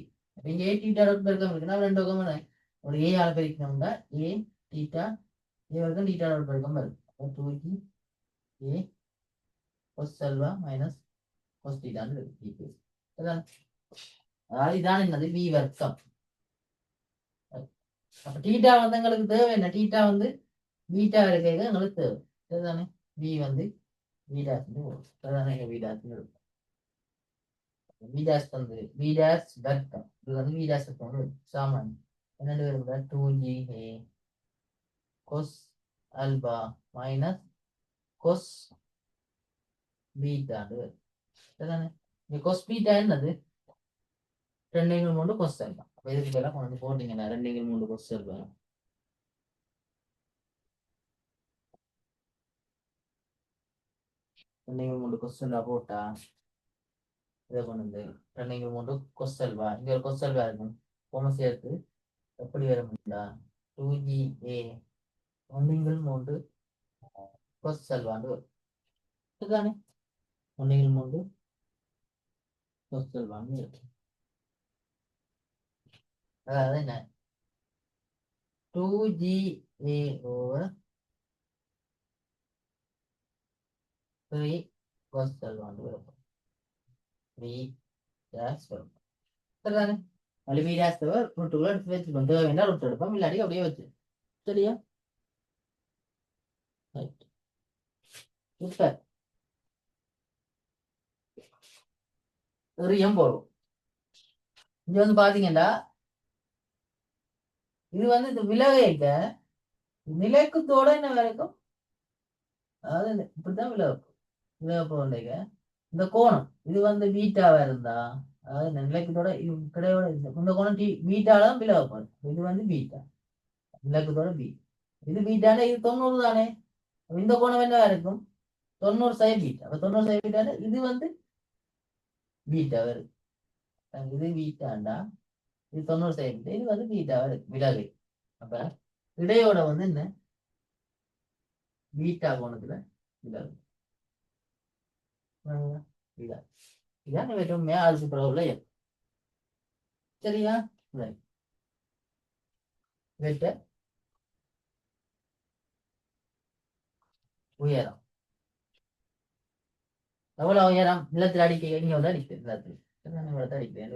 இங்க ஏ தீட்டா டாட் பெருக்கம் இருக்குன்னா ரெண்டு பக்கம் ஒரு ஏ ஆள் பெருக்கணும்னா ஏ தீட்டா ஏ வரைக்கும் தீட்டா டாட் பெருக்கம் வரும். 2G ஏ cos alpha minus cos theta இருக்கு. அதாவது இதான் என்னது வி வர்க்கம். அப்ப டீட்டா வந்து எங்களுக்கு தேவை என்ன டீட்டா வந்து பீட்டா இருக்க எங்களுக்கு தேவை. சரிதானே? வி வந்து வீடாஸ்ன்னு வரும். சரிதானே? வீடாஸ்ன்னு இருக்கும். வீடாஸ் வந்து வீடாஸ் வர்க்கம் இது வந்து வீடாஸ் வர்க்கம் சாமான் என்னென்னு வரும் 2G cos alpha minus cos beta சரிதானே? இந்த cos beta என்னது 2 cos alpha. அப்ப இதுக்கு பதிலா கொண்டு போட்டீங்கன்னா 2 cos alpha 2 cos alpha போட்டா இதை கொண்டு வந்து 2 cos alpha இங்க ஒரு cos alpha இருக்கும் போன சேர்த்து எப்படி வரும்டா 2GA 1 cos alpha சரிதானே? 1 cos alpha இருக்கு. அதாவது என்ன 2GA over 3 cos alpha வரும் 3 dash வரும். சரிதானே? அலுமினியாஸ்தவ ரொட்டுக்குள்ள எடுத்து வச்சுக்கணும். தேவைன்னா ரொட்டு எடுப்போம், இல்லாட்டி அப்படியே வச்சு. சரியா? ரைட். இப்ப எரியம் போடுவோம். இங்க வந்து பாத்தீங்கன்னா இது வந்து இந்த விலகைக்க நிலைக்குத்தோட என்ன வரைக்கும், அதாவது இப்படித்தான் விலகும். விலக போக இந்த கோணம் இது வந்து பீட்டாவா இருந்தா, அதாவது இந்த நிலைக்குத்தோட கிடையோட இந்த கோணம் பீட்டால தான் விலக போகுது. இது வந்து பீட்டா, நிலைக்குத்தோட பி. இது பீட்டானே, இது 90 தானே. இந்த கோணம் என்ன இருக்கும், 90 சைன் பீட்டா. அப்ப 90 சைன் பீட்டான இது வந்து பீட்டா வருது. இது பீட்டாண்டா, இது 90 சைன் பீட்டா, இது வந்து பீட்டா வருது விலகை. அப்ப இடையோட வந்து என்ன, பீட்டா கோணத்துல விலகு. இதான் இதான் வெறும் அதுக்கு பிறகுல சரியா? ரைட். வெட்ட உயரம் எவ்வளவு உயரம், நிலத்தில் அடிக்க இங்க வந்து அடிக்குது, நிலத்தில் அடிக்கிறேன்.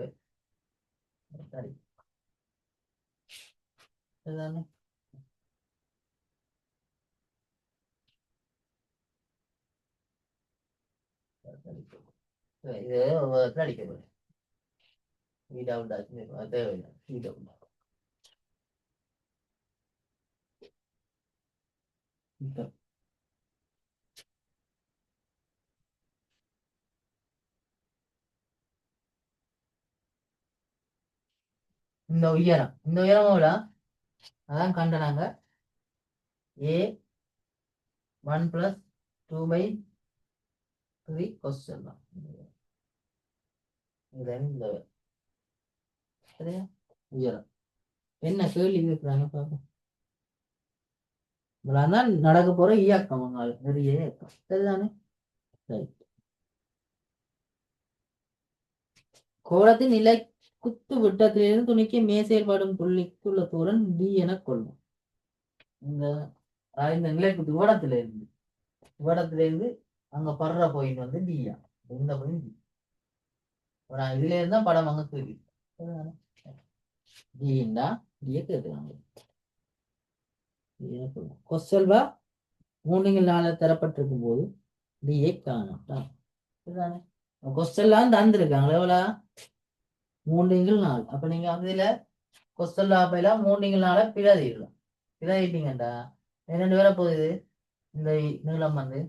இது அடிக்கிறது வீடா உண்டாச்சு தேவையில்லை. வீடா உண்டா இந்த உயரம் எவ்வளோ, அதான் கண்டனாங்க. ஏ 1+2/3 கொஸ்டின் தான். இந்த சரியா? உயரம் என்ன கேள்வி இருக்கிறாங்க பார்ப்போம். இவ்வளவுதான் நடக்க போற இயக்கம், நிறைய இயக்கம். சரிதானே? சரி. கோளத்தின் நிலை குத்து விட்டத்திலிருந்து துணிக்கு மேசெயல்படும் புள்ளிக்குள்ள தூரம் டி என கொள்ளும். இந்த இந்த நிலை குத்து விடத்திலிருந்து அங்க படுற பாயிண்ட் வந்து டியா. இந்த பாயிண்ட் டி. இதுல இருந்தா படம் அங்க கேள்வி டிண்டா டிய கேட்கிறாங்க. கொஸ்டல்வா மூணுங்கள் நாள தரப்பட்டிருக்கும் போது டியை காணட்டான். சரிதானே? கொஸ்டல்லாம் தந்துருக்காங்க எவ்வளோ, 3×4. அப்ப நீங்க அதுல கொஸ்டல் ஆப்பையில 3×4 பிரதிடலாம். பிரதிட்டீங்கண்டா என்னென்னு வேற போகுது. இந்த நீளம் வந்து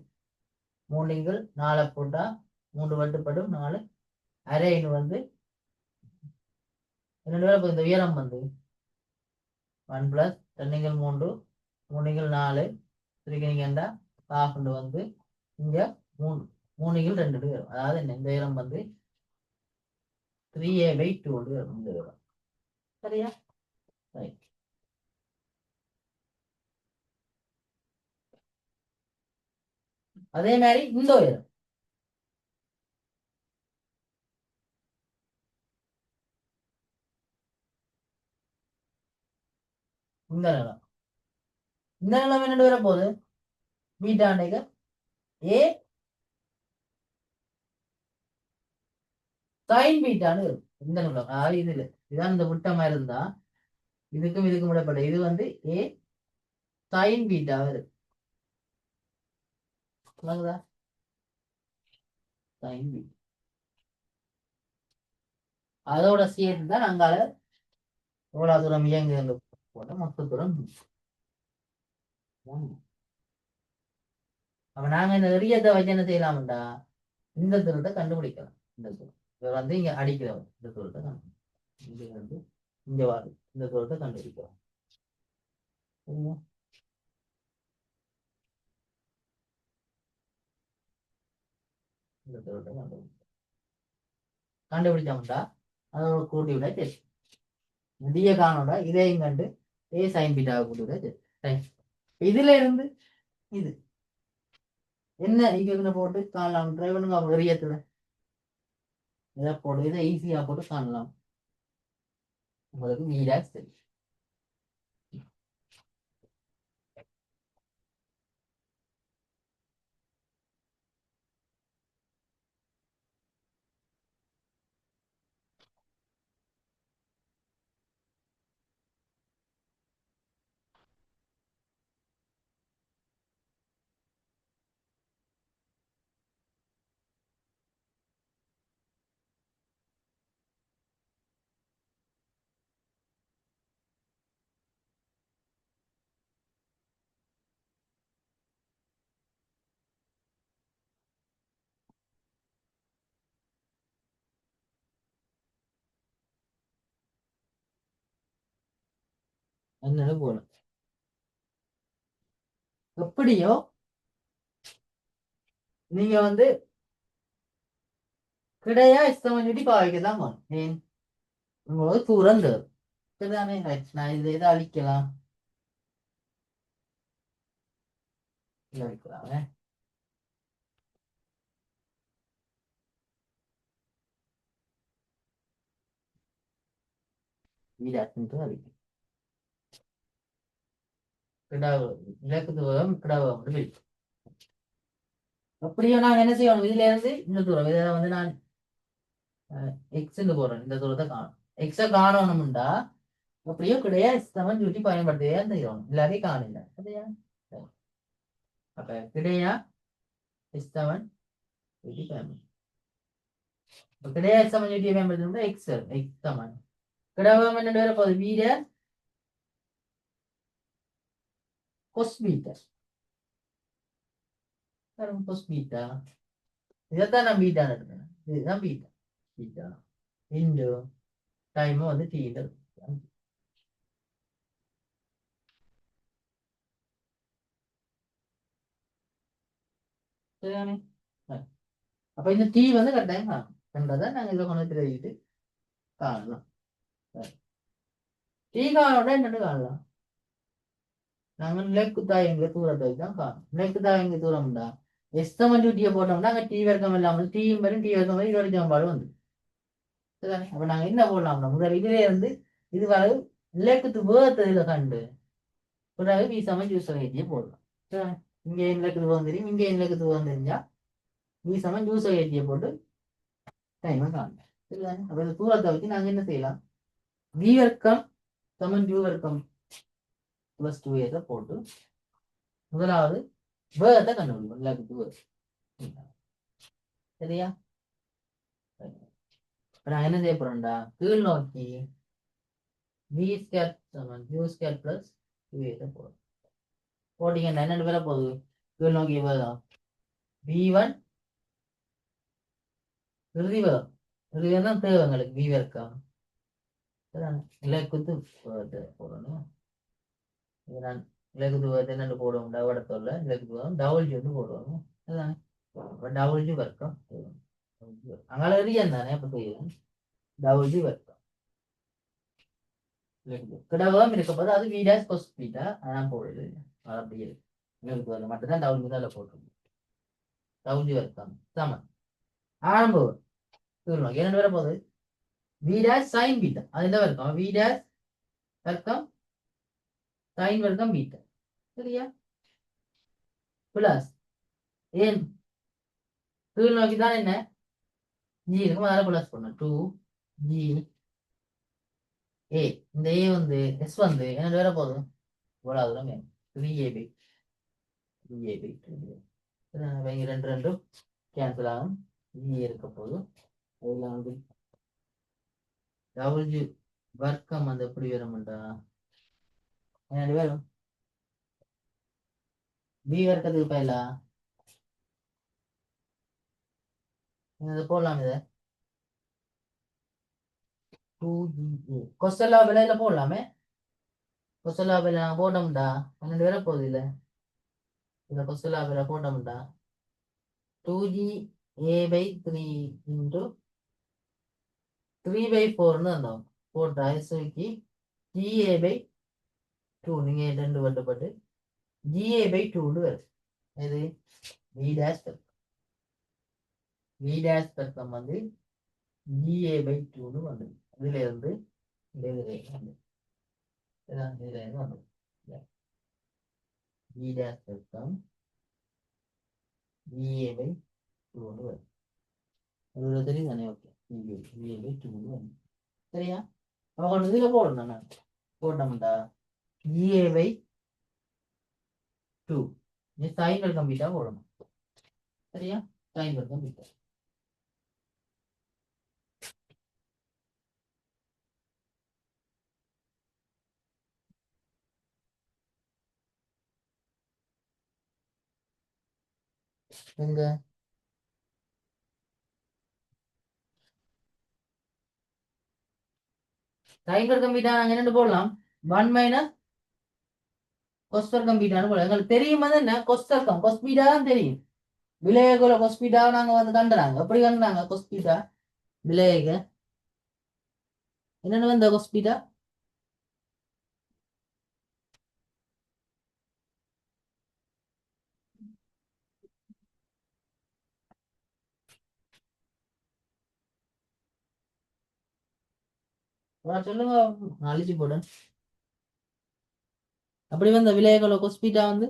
3×4 போட்டா 3 வட்டுப்படும் 4 அரைன்னு வந்து என்னென்னு வேற போகுது. இந்த உயரம் வந்து 1+2×3 3×4 பிரிக்கிறீங்கண்டா ஹாஃப்ண்டு வந்து இங்க 3×2 வரும். அதாவது இந்த உயரம் வந்து 3a/2 வரும் இந்த உயரம். சரியா? ரைட். அதே மாதிரி இந்த உயரம் இந்த நிலம் என்னென்னு வர போகுது, பீட்டாண்டைக்கு ஏ சைன் பீட்டான்னு இருக்கும். இந்த நிலம் அதாவது இதுல இதான் இந்த விட்டமா இருந்தா இதுக்கும் விடப்பட்ட இது வந்து ஏ சைன் பீட்டா இருக்கு. சைன் பீட்டா அதோட சேர்த்து தான் அங்கால எவ்வளவு தூரம் இயங்குது போட்ட மொத்த தூரம். அப்ப நாங்க இந்த எரியத்தை வச்சு என்ன செய்யலாம்டா, இந்த தூரத்தை கண்டுபிடிக்கலாம். இந்த தூரம் இவர் வந்து இங்க அடிக்கிறவர் இந்த தூரத்தை இங்க வந்து இங்க வாரு இந்த தூரத்தை கண்டுபிடிக்கிறோம். இந்த தூரத்தை கண்டுபிடிச்சோம்டா அதோட கூட்டி விட சரி. முடிய காணோம்டா இதையும் கண்டு ஏ சைன் பீட்டாவை கூட்டி விட சரி. இதுல இருந்து இது என்ன இங்க போட்டு காணலாம். ட்ரை பண்ணுங்க அவங்க எரியத்துல இதை போட்டு இதை ஈஸியா போட்டு காணலாம். உங்களுக்கு வீடா சரி. என்னன்னு போகணும். எப்படியோ நீங்க வந்து கிடையா இஷ்டம் சொல்லி பாவிக்கதான் போகணும். ஏன் உங்களுக்கு தூரம் தரும். சரிதானே? Right. நான் இதை அழிக்கலாம். இதை அழிக்கலாமே. வீடு அட்மிட்டு அழிக்கும். கிடாவு இலக்கு தூரம் கிடாவு பிரிக்கும். அப்படியே நான் என்ன செய்யணும்? இதுல இருந்து இந்த தூரம் இதை வந்து நான் எக்ஸ்ன்னு போடுறேன். இந்த தூரத்தை காணும். எக்ஸை காணணும்டா அப்படியோ கிடையா இஷ்டமன் சொல்லி பயன்படுத்தவே செய்யணும். எல்லாரையும் காணல சரியா? அப்ப கிடையா இஷ்டமன் சொல்லி பயன்படுத்த கிடையா இஷ்டமன் சொல்லி பயன்படுத்தணும்னா எக்ஸ் எக்ஸ் சமன் கிடவம் என்ன வேற போகுது வீர கொஸ் பீட்டர் கொஸ் பீட்டா இதைத்தான் நான் பீட்டான்னு எடுக்கிறேன். இதுதான் பீட்டா பீட்டா இன்டு டைம் வந்து டீ சரிதானே? அப்ப இந்த டீ வந்து கட்டாயம் காணும் என்றதை நாங்க இதை கொண்டு தெரிவிட்டு காணலாம். டீ காணோட என்னன்னு காணலாம். நாங்க நிலைக்குத்தாய் எங்க தூரத்தை தான் காணும். நிலைக்குத்தாய் எங்க தூரம்டா எஸ்தமன் டியூட்டியை போட்டோம்னா அங்க டீ வர்க்கம் இல்லாமல் டீயும் வரும் டீ வர்க்கம் வரும் இருபது சமன்பாடு வந்து சரிதானே? அப்ப நாங்க என்ன போடலாம்னா முதல் இதுல இருந்து இது வரை நிலைக்குத்து வேகத்துல கண்டு பிறகு வி சமன் ஜூஸ் வகையை போடலாம். சரிதானே? இங்க நிலைக்குத்து வேகம் தெரியும் இங்க நிலைக்குத்து வேகம் தெரிஞ்சா வி சமன் ஜூஸ் வகையை போட்டு டைமை காணும். சரிதானே? அப்ப இந்த தூரத்தை வச்சு நாங்க என்ன செய்யலாம்? வி வர்க்கம் சமன் ஜூ வர்க்கம் பிளஸ் 2a போட்டு முதலாவது வேகத்தை கண்டுபிடிக்கும் நிலைக்குத்து வேகம். சரியா? இப்ப நான் என்ன செய்ய போறேன்டா கீழ் நோக்கி v ஸ்கொயர் சமன் u ஸ்கொயர் பிளஸ் 2a போடும். போட்டீங்கன்னா என்னென்ன பேர போகுது கீழ் நோக்கி வேகம் v1 இறுதி வேகம் இறுதி வேகம் தான் தேவை எங்களுக்கு v வர்க்கம் இலக்குத்து போடணும். இது நான் இலக்குத்து வேகத்தை என்னென்னு போடுவோம் டவடத்தோட இலக்குத்து வேகம் டபுள் ஜி போடுவோம். அதுதானே டபுள் ஜி வர்க்கம் அங்கால எரியான் தானே அப்ப செய்யும் டபுள் ஜி வர்க்கம் கிடவம் இருக்கப்போது அது v dash cos theta அதான் போடுது. அது அப்படியே இருக்கு மட்டும்தான் டபுள் முதல்ல போட்டுருக்கும் டபுள் ஜி வர்க்கம் சமன் ஆரம்பம் சொல்லணும் இரண்டு பேர போகுது v dash sin beta அது என்ன வர்க்கம் v dash வர்க்கம் sin வர்க்கம் beta சரியா? பிளஸ் ஏன் கீழ் நோக்கி தான் என்ன ஜி இருக்கும் அதனால பிளஸ் பண்ணணும் 2g ஏ இந்த ஏ வந்து எஸ் வந்து என்ன வேற போதும் இவ்வளவு தூரம் வேணும் 3ab 3ab ரெண்டு ரெண்டும் கேன்சல் ஆகும் ஜி இருக்க போதும் அதில் வந்து டபுள்ஜி வர்க்கம் வந்து எப்படி வரும்டா என்ன வரும் பி வர்க்கத்துக்கு பயிலா இதை போடலாம் இதை 2GA கொஸ்டலா விலையில போடலாமே கொஸ்டலா விலை நாங்கள் போட்டோம்டா 12 வரை போகுது இல்லை இந்த கொஸ்டலா விலை போட்டோம்டா 2GA/3 இன்ட்டு 3/4ன்னு வந்தோம் போட்டா எஸ்விக்கு GA/2 நீங்க ரெண்டு வட்டப்பட்டு GA/2 வருது இது V dash பெருக்கம் வந்து GA/2 வந்து இதுல இருந்து இதுல இருந்து வந்து V dash பெருக்கம் GA/2 வருது அது தெரியுதானே? ஓகே GA/2 வந்து சரியா? அப்ப கொண்டு இதுல போடணும் நான் போட்டோம்டா GA/2 நீ சைன் கம்ப்ளீட்டா போடணும் சரியா? சைன் கம்ப்ளீட்டா எங்க சைன் கம்ப்ளீட்டா நாங்க என்னென்னு போடலாம் 1 - கொஸ் வர்க்கம் பீட்டான்னு போல எங்களுக்கு தெரியும் அது என்ன கொஸ் வர்க்கம் கொஸ் பீட்டா தான் தெரியும். விலையகுல கொஸ் பீட்டாவை நாங்க வந்து கண்டுறாங்க எப்படி கண்டுறாங்க கொஸ் பீட்டா விலையக என்னன்னு வந்த கொஸ் பீட்டா சொல்லுங்க அழிச்சு போடு அப்படி வந்த விலையகுல கொஸ் பீட்டா வந்து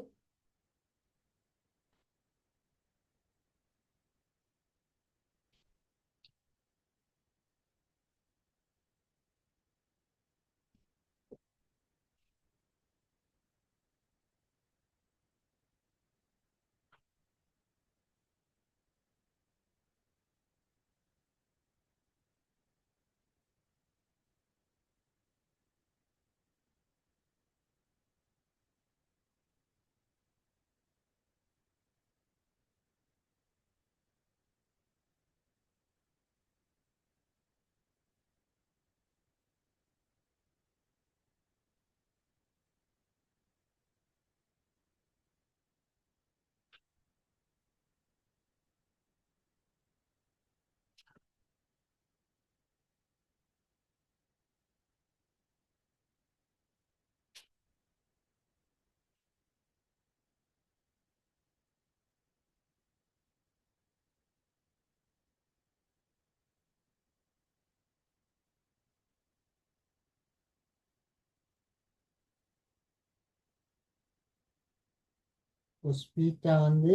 கொஸ் பீட்டா வந்து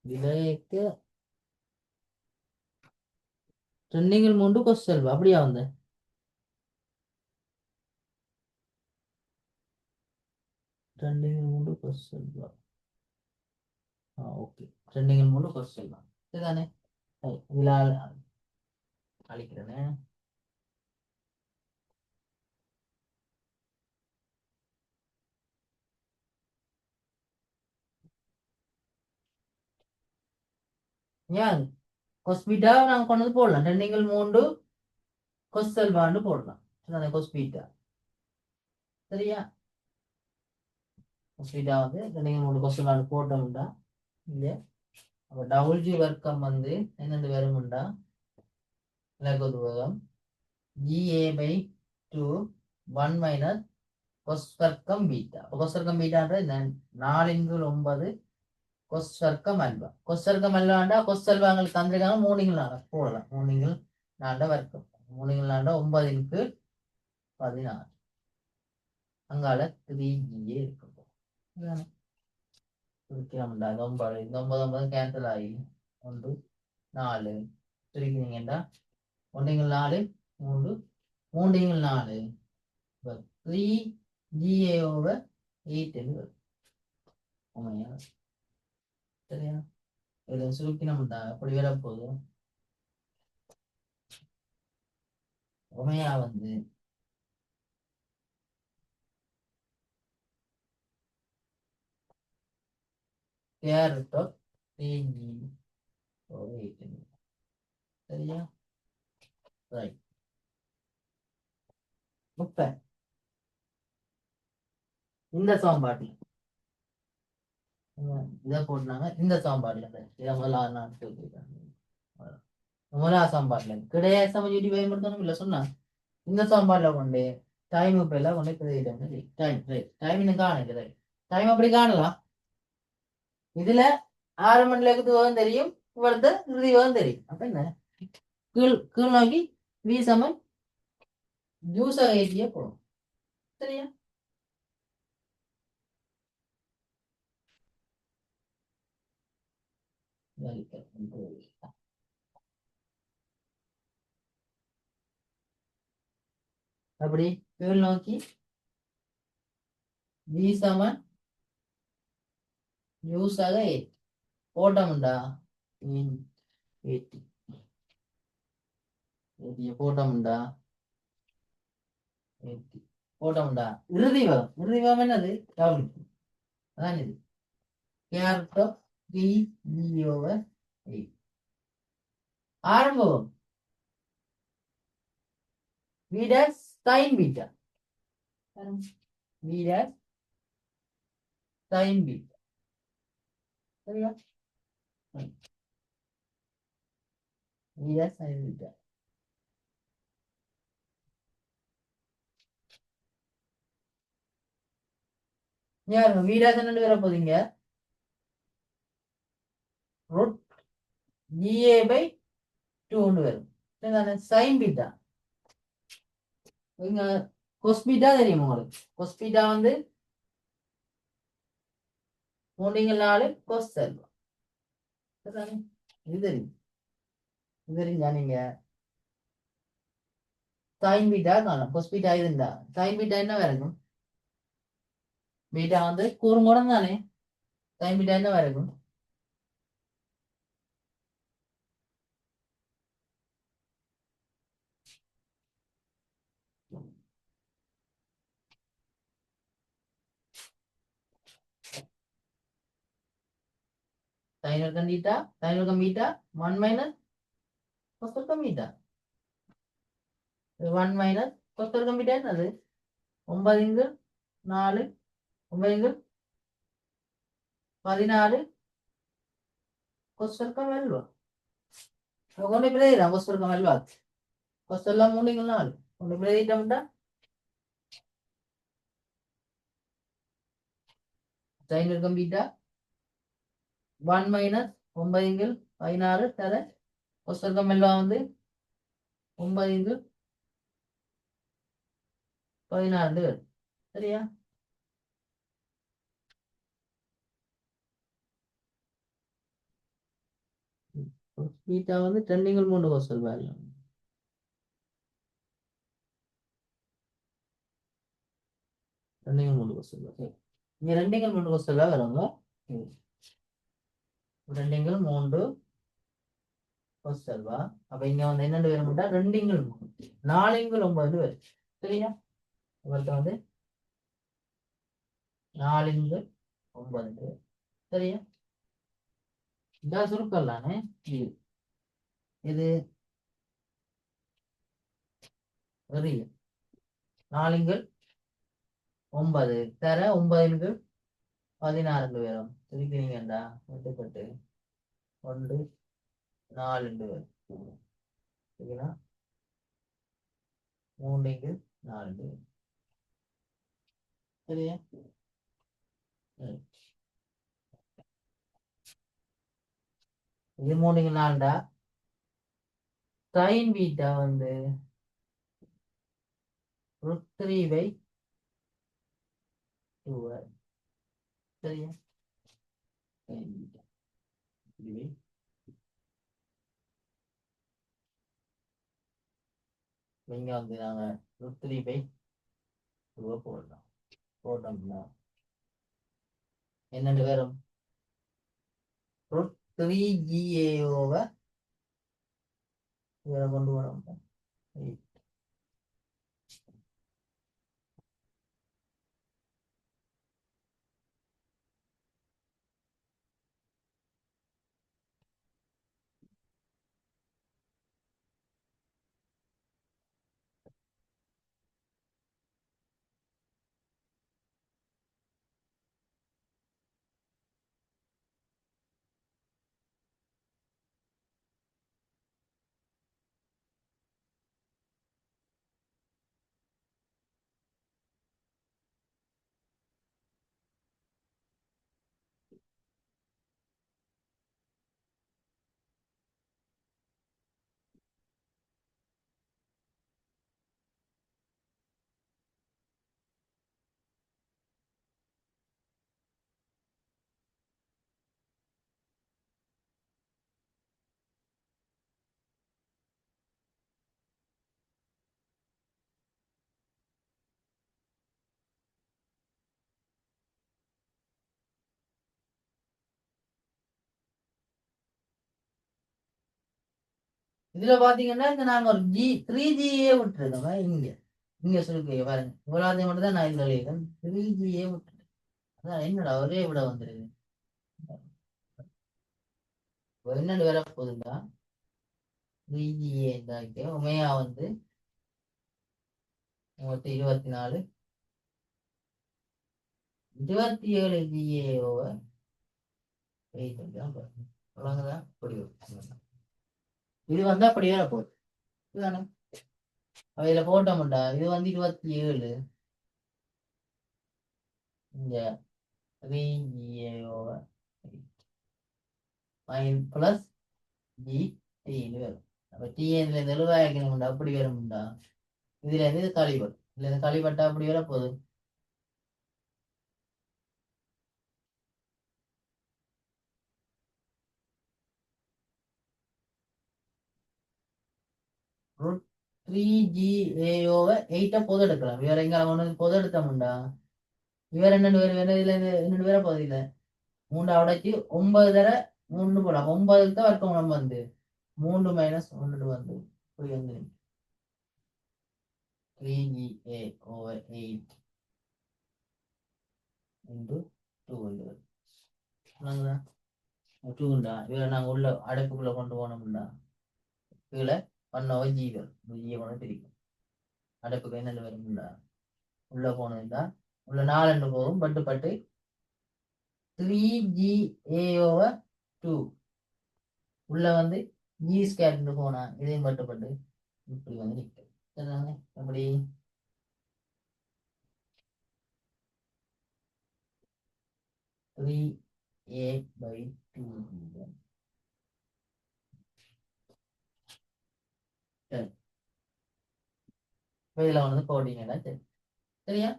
விலையக்க ட்ரெண்டிங்கில் மூன்று கொஸ் செல்வா அப்படியா வந்து ட்ரெண்டிங்கில் மூன்று கொஸ் செல்வா ஓகே ட்ரெண்டிங்கில் மூன்று கொஸ் செல்வா இதுதானே இதுல அழிக்கிறேனே ஏன் கொஸ் பீட்டா நாங்க கொண்டு வந்து போடலாம் ட்ரெண்டிங்கில் மூன்று கொஸ் செல்வான்னு போடலாம் இதுதானே கொஸ் பீட்டா சரியா கொஸ் பீட்டா வந்து ட்ரெண்டிங்கில் மூன்று கொஸ் செல்வான்னு போட்டோம்டா இல்லையா அப்போ டபுள் ஜி வர்க்கம் வந்து என்னென்று வரும்டா லகுதுவகம் GA by 2 1 minus cos வர்க்கம் பீட்டா cos வர்க்கம் பீட்டான்ற 4 into 9 cos வர்க்கம் அல்வா cos வர்க்கம் அல்வாண்டா cos அல்வாங்களுக்கு தந்திருக்காங்க மூணிங்கள் போடலாம் மூணிங்கள் நான்ட வர்க்கம் மூணிங்கள் நான்ட 9 into 16 அங்கால 3GA இருக்கும் குறிக்கிறோம்டா 9 இந்த 9 கேன்சல் ஆகி 1 4 பிரிக்கிறீங்கடா 1 4 3 3 4 3GA over 8 என்று வரும் உண்மையா சரியா இதை சுருக்கி நம்ம அப்படி வர போதும் உமையா வந்து கேரட் ஆஃப் 3G over 8 என்று சரியா ரைட் இப்ப இந்த சாம்பாட்டில் இதை போட்டாங்க இந்த சாம்பாட்டில் இதை முதல்ல நான் முதலா சாம்பார்ல கிடையாது சமஜி பயன்படுத்தணும் இல்லை சொன்னா இந்த சாம்பார்ல கொண்டு டைம் இப்ப எல்லாம் கொண்டு டைம் டைம் இன்னும் காணுது டைம் அப்படி காணலாம் இதுல 6 மணி நேரத்துக்கு தெரியும் இவ்வளவு இறுதி தெரியும் அப்ப என்ன கீழ் நோக்கி வி சமன் ஜூஸாக ஏற்றியே போடும் சரியா அப்படி கீழ் நோக்கி வி சமன் ஜூஸாக ஏற்றி போட்டோம்டா ஏற்றி போட்டோம்டா போட்டோம்டா இறுதி வகம் என்னது டபுள் அதான் இது கேரட் ஆஃப் 3G over 8 ஆரம்பம் v dash sin beta v dash sin beta. சரியா? v dash sin beta. யாருங்க v dash என்னன்னு வர போறீங்க? root ga by 2 ன்னு வரும். சரிதானே? sin beta. இங்க cos beta தெரியும் உங்களுக்கு. cos beta வந்து 3/4 cos alpha. சரிதானே? இது தெரியும். இது தெரியும் நீங்க sin beta காணும். cos beta இருந்தா sin beta என்ன வரைக்கும்? beta வந்து கூறுங்கூடம் தானே. sin beta என்ன வரைக்கும்? sin வர்க்கம் theta, sin வர்க்கம் beta 1 minus cos வர்க்கம் beta. 1 minus cos வர்க்கம் beta என்னது? 9 4 9 14 cos வர்க்கம் alpha. கொண்டு பிரதிடா cos வர்க்கம் alpha. cos எல்லாம் 3/4. கொண்டு பிரதிட்டோம்டா sin வர்க்கம் beta 1 minus 9 16 தர cos வர்க்கம் alpha வந்து 9 16 வரும். சரியா? beta வந்து 2/3 cos alpha. ரெண்டுங்கள் மூணு கொஸ்டின் இங்க ரெண்டுங்கள் மூணு கொஸ்டின் வருங்க. ரெண்டுங்கள் மூன்று கொஸ்டின் அப்ப இங்க வந்து என்னென்ன வேணும்னா ரெண்டுங்கள் 4 9 வரும். சரியா? இவர்கிட்ட வந்து 4 9. சரியா? இந்த சுருக்கம்லானே இது வெறிய 4 9 தர 9 16 வரும். திருக்கிறீங்கடா விட்டுப்பட்டு 1 4 வரும். சரிங்களா? 3 4. சரியா? இது 3/4 sin beta வந்து √3/2. சரியா? sin beta 3/2. இங்க வந்து நாங்க √3/2 போடலாம். போட்டோம்னா என்னென்று வரும்? √3ga over இதை கொண்டு வரோம். இதுல பாத்தீங்கன்னா இந்த நாங்க ஒரு த்ரீ ஜியே விட்டுருக்கோம். இங்க இங்க சொல்லிருக்கீங்க பாருங்க. இவ்வளவு மட்டும் தான் நான் இதுல எழுதியிருக்கேன். 3GA விட்டுருக்கேன். அதான் என்னடா ஒரே விட வந்துருது. என்னென்னு வர போகுதுண்டா 3GA இருந்தாக்க உமையா வந்து 24 27 GA over 8 அவ்வளவுதான் அப்படி வரும். இது வந்து அப்படியே போகுது இதுதானே அவையில போட்டோம்டா இது வந்து 27 இங்க 3GA over 8 பிளஸ் GT வரும். அப்ப TN இருந்து எழுவாயிக்கணும்டா அப்படி வரும்டா இதுல இருந்து இது கழிவல் இதுல இருந்து கழிவட்டா அப்படி வர போகுது ரூட் 3GA over 8 பொது எடுக்கலாம் வேற எங்க ஒண்ணு பொது எடுத்தோம்டா இவர் ரெண்டு பேர் வேற இதுல ரெண்டு பேரை போகுது இல்ல 3 உடைச்சு 9 தர 3 போடலாம் 9 தான் வர்க்கம் நம்ம வந்து 3 மைனஸ் 1 வந்து இப்படி வந்து 3GA over 8 into 2 வந்து வருது 2ண்டா இவரை நாங்கள் உள்ள அடைப்புக்குள்ள கொண்டு போனோம்டா கீழே 1 over G வரும் G கொண்டு பிரிக்கும் அடைப்புக்கு என்னென்ன வரும்டா உள்ள போனதுண்டா உள்ள 4 போகும் பட்டு 3GA over 2 உள்ள வந்து G ஸ்கேர் போனா இதையும் பட்டு இப்படி வந்து நிற்கும் சரிதானே அப்படி 3A by 2 சரி இதில் வந்து போட்டீங்கன்னா சரி சரியா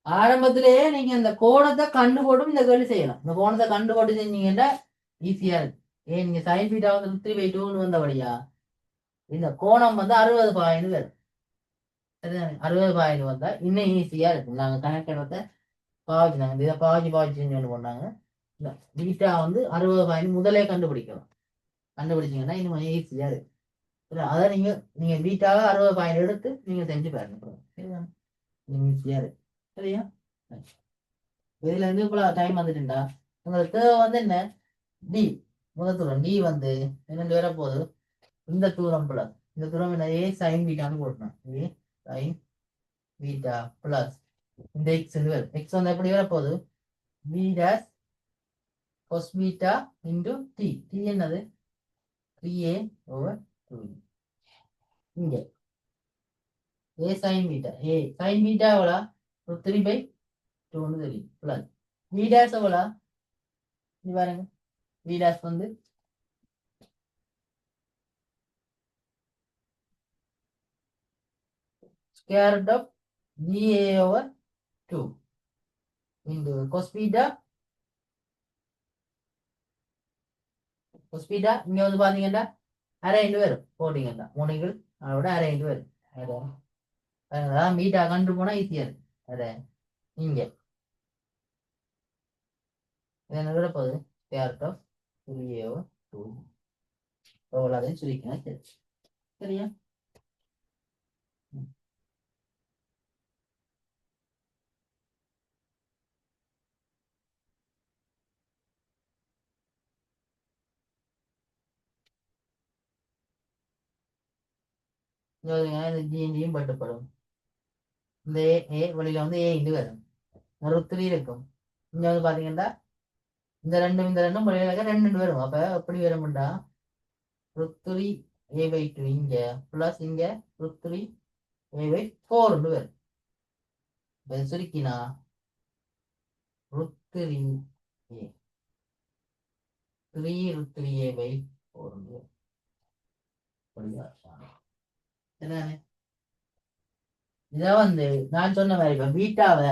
ஆரம்பத்திலேயே நீங்க இந்த கோணத்தை கண்டு போட்டும் இந்த கேள்வி செய்யலாம் இந்த கோணத்தை கண்டு போட்டு செஞ்சீங்கன்னா ஈஸியா இருக்கு ஏன் நீங்க சைன் பீட்டா வந்து 3/2 வந்தபடியா இந்த கோணம் வந்து 60 பாயிண்ட் வரும் சரிதானே 60 பாயிண்ட் வந்தா இன்னும் ஈஸியா இருக்கும் நாங்க கணக்கெடுத்த பாவிச்சு இதை பாவிச்சு செஞ்சு போனாங்க இந்த பீட்டா வந்து 60 பாயிண்ட் முதலே கண்டுபிடிக்கலாம் கண்டுபிடிச்சீங்கன்னா இன்னும் ஈஸியா இருக்கு அதை நீங்க பீட்டாவை 60 பாயிண்ட் எடுத்து நீங்க செஞ்சு பாருங்க சரிதானே ஈஸியா இருக்கு சரியா இதுல இருந்து இவ்வளவு டைம் வந்துட்டுண்டா உங்களுக்கு வந்து என்ன டி முதல் தூரம் டி வந்து என்னென்று வர போகுது இந்த தூரம் பிளஸ் இந்த தூரம் என்ன ஏ சைன் பீட்டான்னு போட்டணும் ஏ சைன் பீட்டா பிளஸ் இந்த எக்ஸ் எக்ஸ் வந்து எப்படி வர போகுது b dash cos beta into d d என்னது 3A over 2 இங்க a sine beta a sine beta எவ்வளோ 3/2 தெரியும் பிளஸ் பி டேஷ் எவ்வளோ இது பாருங்க பி டேஷ் வந்து square root of GA over 2 into cos beta இங்க வந்து பாத்தீங்கன்னா அரை இண்டு வரும் போட்டீங்கன்னா மூணுகள் அதோட அரை இண்டு வரும் அதான் பீட்டா கண்டு போனா ஈஸியா இருக்கு அரை இங்க என்ன விட போகுது square root of 3A over 2 அவ்வளோதையும் சுருக்கணும் சரி சரியா இந்த ஜியும் பட்டுப்படும் இந்த ஏ வழியில வந்து ஏ இண்டு வரும் ஒரு 3 இருக்கும் இங்க வந்து பாத்தீங்கன்னா இந்த ரெண்டும் வழியில ரெண்டு வரும் அப்ப எப்படி வரும்டா √3A/2 இங்க பிளஸ் இங்க √3A/4 வரும் இப்ப சுருக்கினா √3A 3√3A/4 சரிதானே இத வந்து நான் சொன்ன மாதிரி இப்ப பீட்டாவை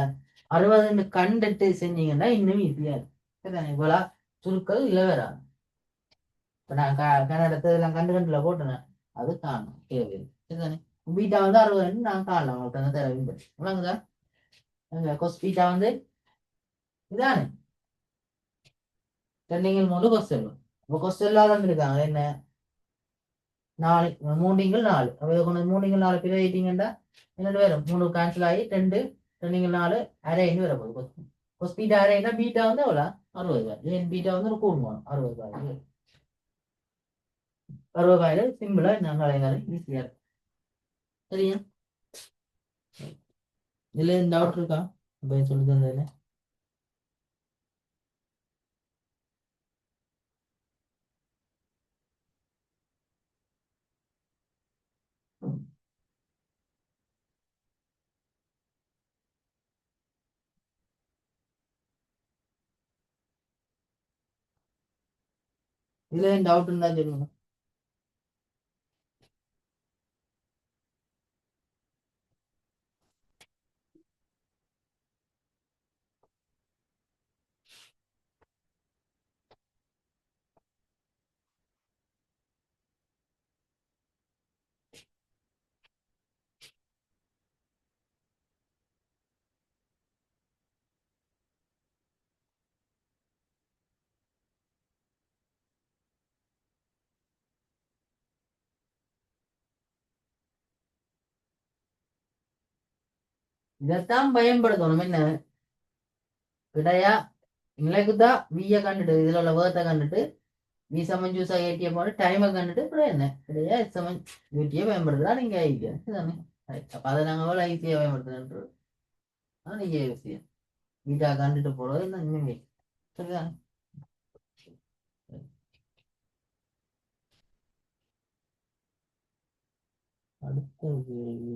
60 கண்டுட்டு செஞ்சீங்கன்னா இன்னும் ஈஸியா இருக்கு சரிதானே இவ்வளோ சுருக்கள் இல்லை வேற இப்ப நான் கன்னடத்தை எல்லாம் கண்டுல போட்டேன் அது காணும் கேள்வி சரிதானே பீட்டா வந்து 60 நான் காணலாம் உங்களுக்கு தேவை உலங்குதா கொஸ் பீட்டா வந்து இதானே ரெண்டிங்கள் 3 கொஸ் செல்வம் இப்போ கொஸ் செல்லாதான் இருக்காங்க என்ன 4 3 4 அப்போ கொண்டு 3 4 பேர் ஏற்றிங்கன்னா என்ன வரும் 3 கேன்சல் ஆகி 2 4 அரை வர போகுது கொஸ் பீட்டா அரைனா பீட்டா வந்து எவ்வளோ 60 ஏன் பீட்டா வந்து ஒரு கூடணும் 60 சிம்பிளா நாங்கள் ஈஸியா இருக்கும் சரியா? இதுல டவுட் இருக்கா? அப்ப சொல்லி தந்ததுல இதுல டவுட் இருந்தா சொல்லுங்க. இதைத்தான் பயன்படுத்தணும். என்ன விடையா நிலைக்குதான் விய கண்டுட்டு இதுல உள்ள வேர்த்தை கண்டுட்டு வி சமன் ஜூஸா ஏடிய போட்டு டைமை கண்டுட்டு அப்புறம் என்ன விடையா சமன் யூடியை பயன்படுத்துறா நீங்க ஐடியா தானே. அப்ப அதை நாங்க எவ்வளவு ஈஸியா பயன்படுத்துறோம். நீங்க விஷயம் வீட்டா கண்டுட்டு போறது என்ன நீங்க சரிதானே. அடுத்த கேள்வி.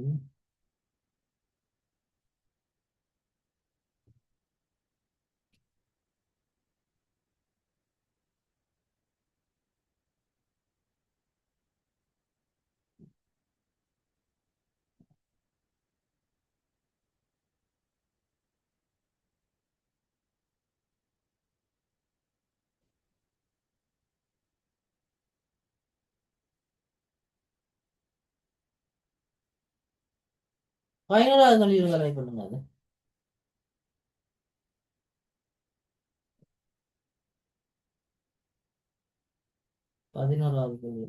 பதினோராவது கல்வி ட்ரை பண்ணுங்க. அது 11வது கல்வி.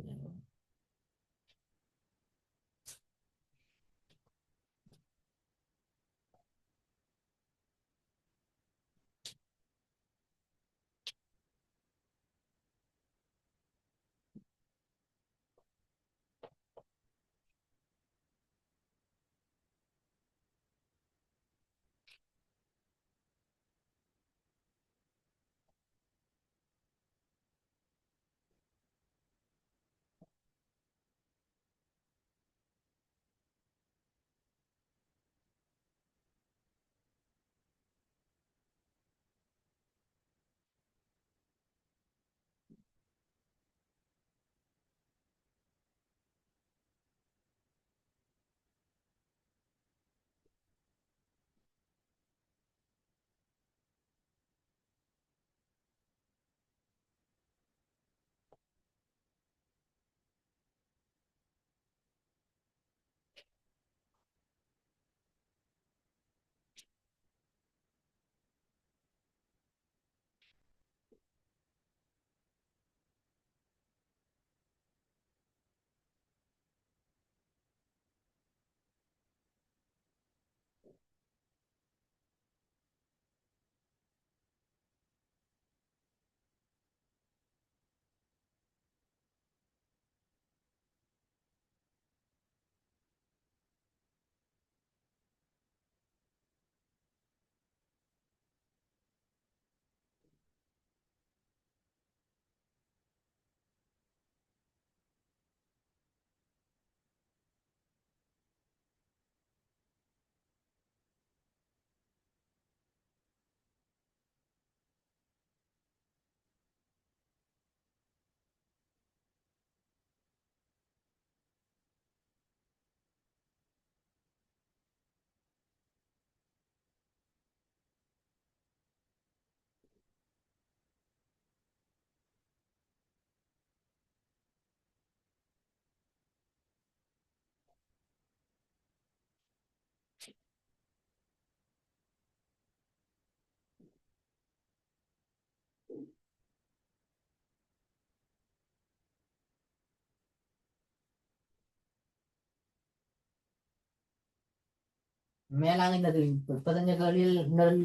மேலாங்க இந்த 35 கேள்வியில்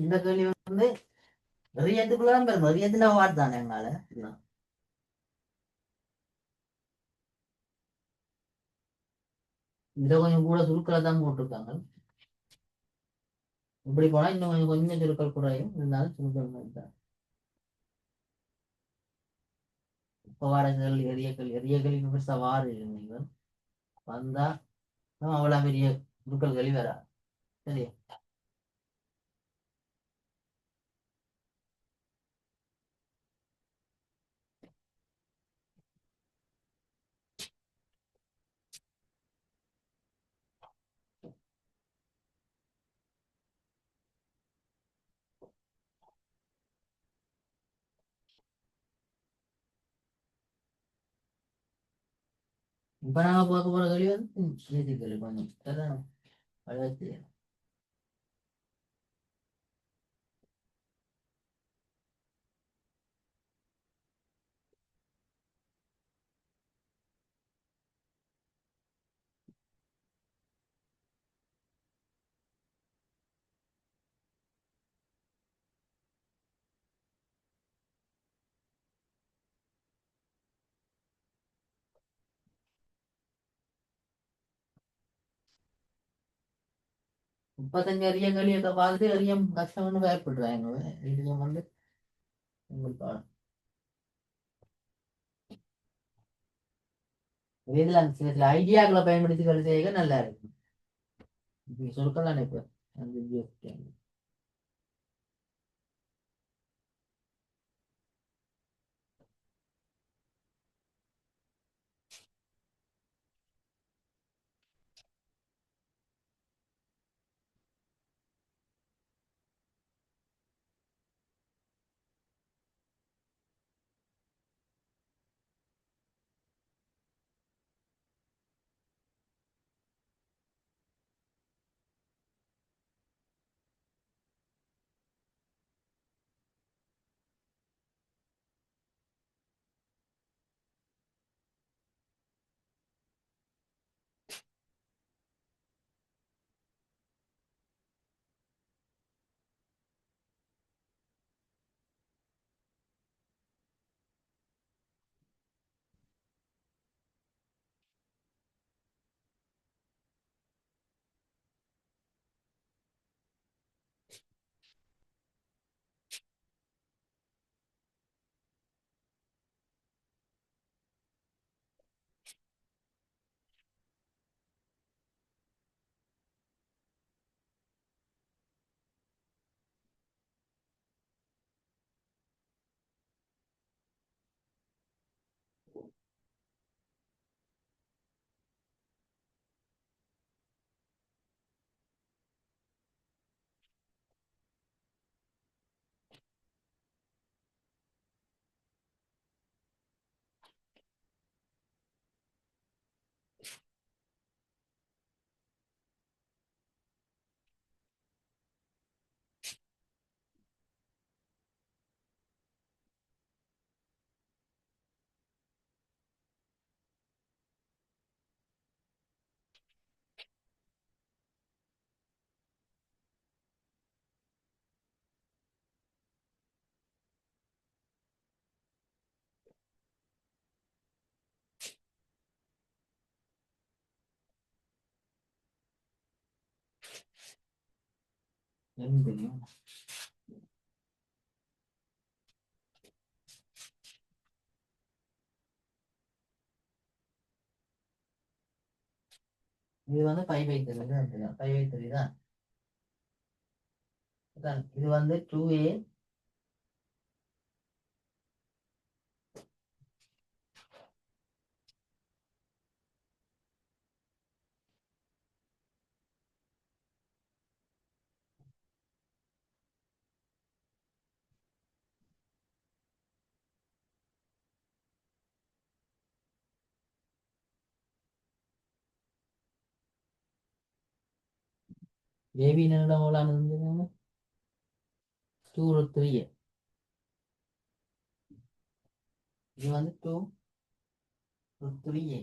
இந்த கேள்வி வந்து ரியத்துக்குள்ளதான் பெறும். ரியத்துல வாட் தானே எங்கால இதுல கொஞ்சம் கூட சுருக்களை தான் போட்டிருக்காங்க. இப்படி போனா இன்னும் கொஞ்சம் கொஞ்சம் சுருக்கள் குறையும், இருந்தாலும் சுருக்கள் தான். இப்போ வாரங்கள் எரியக்கள் இப்ப பெருசா வாரு இல்லைங்க, வந்தா அவ்வளவு பெரிய சுருக்கள் கழி வராது. சரியா? இப்ப நாங்க பார்க்க போற கழி வந்து செய்திகள் கொஞ்சம் அதான் அழகு. முப்பத்தஞ்சு அரிய களியை பார்த்து அரியம் கஷ்டம்னு பயப்படுறாங்க. இது வந்து உங்களுக்கு இதுல சில சில ஐடியாக்களை பயன்படுத்தி களி செய்ய நல்லா இருக்கு. இப்படி சொற்கள் நினைப்பேன் அந்த எனக்கு தெரியும். இது வந்து 5/3 தான் 5/3 தான். இது வந்து 2a ஏபி நீளம் எவ்வளவு இருந்தது? 2 3. இது வந்து 2 3a.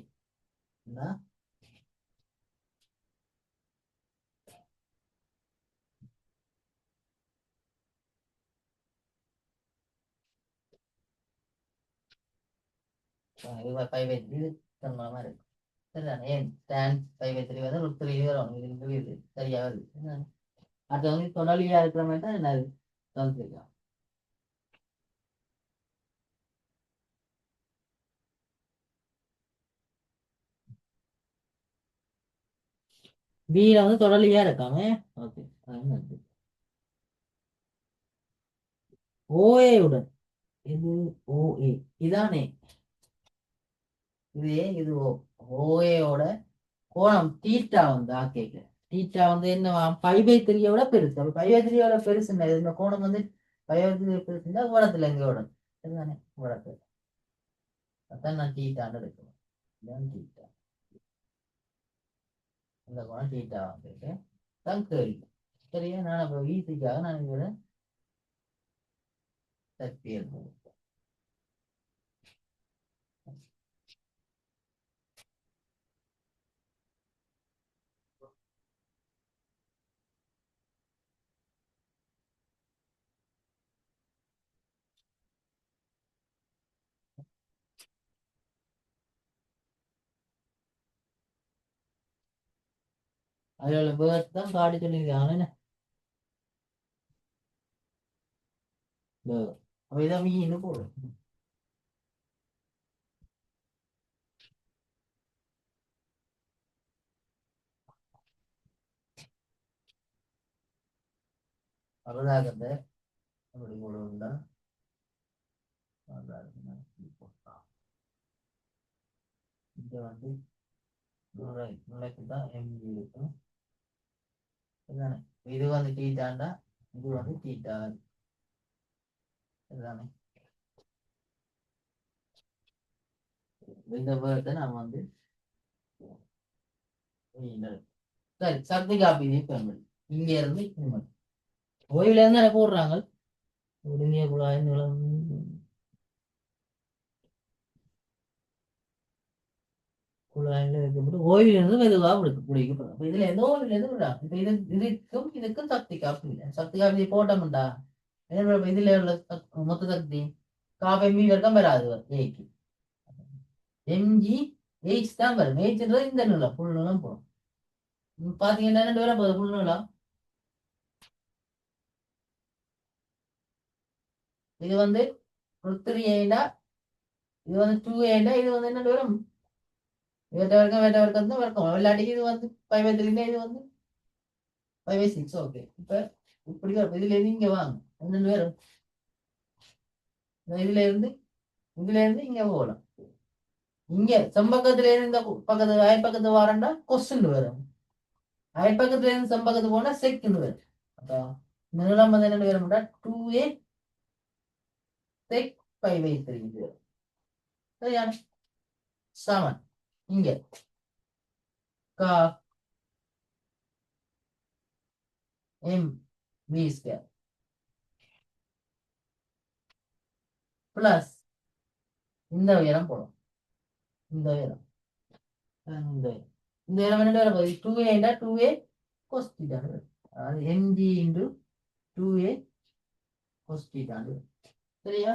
இது 5/3 இது மாதிரி இருக்கு. சரிதானே? ஏன் tan π/3 வந்து √3 வரும். இது சரியா வருது. சரிதானே? அது வந்து தொடர்லியா இருக்கிற மாதிரி தான் என்னது தந்துருக்கான். பியில வந்து தொடர்லியா இருக்காமே. ஓகே, ஓஏ உடன் இது ஓஏ இதானே, இது ஏ இது ஓ. ஓஏயோட கோணம் தீட்டா வந்து ஆக்கேக்கு தீட்டா வந்து என்ன π/3 விட பெருசு. அப்ப π/3 விட பெருசுன்னா இந்த கோணம் வந்து π/3 பெருசுன்னா ஓடத்துல எங்க ஓடும். சரிதானே? ஓடத்துல அதான் நான் தீட்டான்னு எடுக்கணும். இதான் தீட்டா. இந்த கோணம் தீட்டா வந்துட்டு தான் கேள்வி. சரியா? நான் அப்ப ஈஸிக்காக நான் இவரை தற்பியல் அதில் பேர்த் தான் காடி சொல்லியிருக்காங்க. என்ன பேர் அப்ப இதான் மீன்னு போடும். அவ்வளோதாகத்தை அப்படி போடுவோம்டா. இங்க வந்து நுழைக்கு தான் எம்ஜி இருக்கும். சரிதானே? இது வந்து தீட்டாண்டா, இது வந்து தீட்டா. சரிதானே? இந்த வேர்த்தை நம்ம வந்து சரி சக்தி காப்பி பயன்படுத்தி இங்க இருந்து இங்க ஓய்வுல இருந்து என்ன போடுறாங்க. ஒடுங்கிய குழாய் நிலம் குழாயில வைக்கப்பட்டு ஓய்வில் இருந்து மெதுவாக பிடிக்கப்படும். அப்ப இதுல எந்த ஓய்வுல இருந்து விடுறாங்க. இப்ப இதுக்கும் சக்தி காப்பி இல்லை. சக்தி காப்பி போட்டோம்டா என்ன இதுல உள்ள மொத்த சக்தி காப்பி எம்பி வரைக்கும் வராது. ஏக்கு எம்ஜி எயிச் தான் வரும். எயிச்ன்றது இந்த நிலம் ஃபுல் நிலம் போடும். பாத்தீங்கன்னா ரெண்டு பேரும் போகுது ஃபுல் நிலம். இது வந்து √3 ஏண்டா, இது வந்து 2 ஏண்டா, இது வந்து என்ன வரும் வேட்ட வர்க்கம் தான் வர்க்கம். இல்லாட்டி இது வந்து 5/3 இது வந்து 5/6. ஓகே, இப்ப இப்படி வரும். இதுல இருந்து இங்க வாங்க ரெண்டு பேரும் இதுல இருந்து இங்க போகலாம். இங்க செம்பக்கத்துல இருந்து இந்த பக்கத்து அயற்பக்கத்து வாரண்டா கொஸ்டின் வரும். அயற்பக்கத்துல இருந்து செம்பக்கத்து போனா செக்னு வரும். அப்ப நீளம் வந்து என்ன வரும்டா 2a sec π/3 வரும். சரியா? சமன் இங்க கா எம் வி ஸ்கொயர் பிளஸ் இந்த உயரம் போடும். இந்த உயரம் இந்த உயரம் இந்த உயரம் என்ன வர போகுது 2a என்றா 2a cos θ. அதாவது mg into 2a cos θ. சரியா?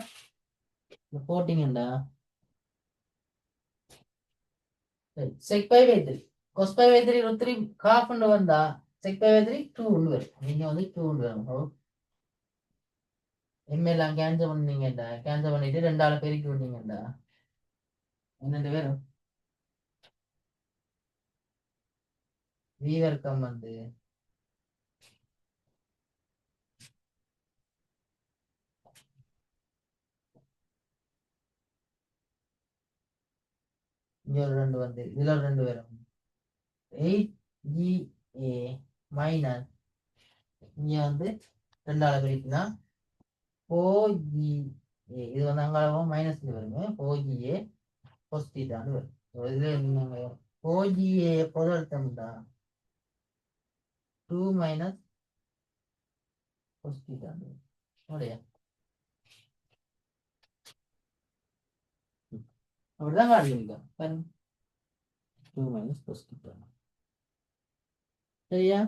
போட்டீங்கடா. சரி sec π/3 cos π/3 √3 half வந்தா sec π/3 2 வரும். நீங்க வந்து 2 வரும். எல்லாம் கேன்சல் பண்ணீங்கடா. கேன்சல் பண்ணிட்டு ரெண்டால பெருக்கி விட்டீங்கடா. என்னண்டு வரும் v வர்க்கம் வந்து இங்க ஒரு ரெண்டு வந்து இதுல ஒரு ரெண்டு வரும் 8ga மைனஸ் இங்க வந்து ரெண்டால பெருக்கினா 4ga. இது வந்து அங்காளவும் மைனஸ் வருங்க 4ga cos θ வரும். இதுல என்னங்க 4ga எப்போது அர்த்தம்டா 2 மைனஸ் cos θ அப்படியா? அப்படிதான் காட்டுவீங்க பாருங்க 2 மைனஸ் cos θ. சரியா?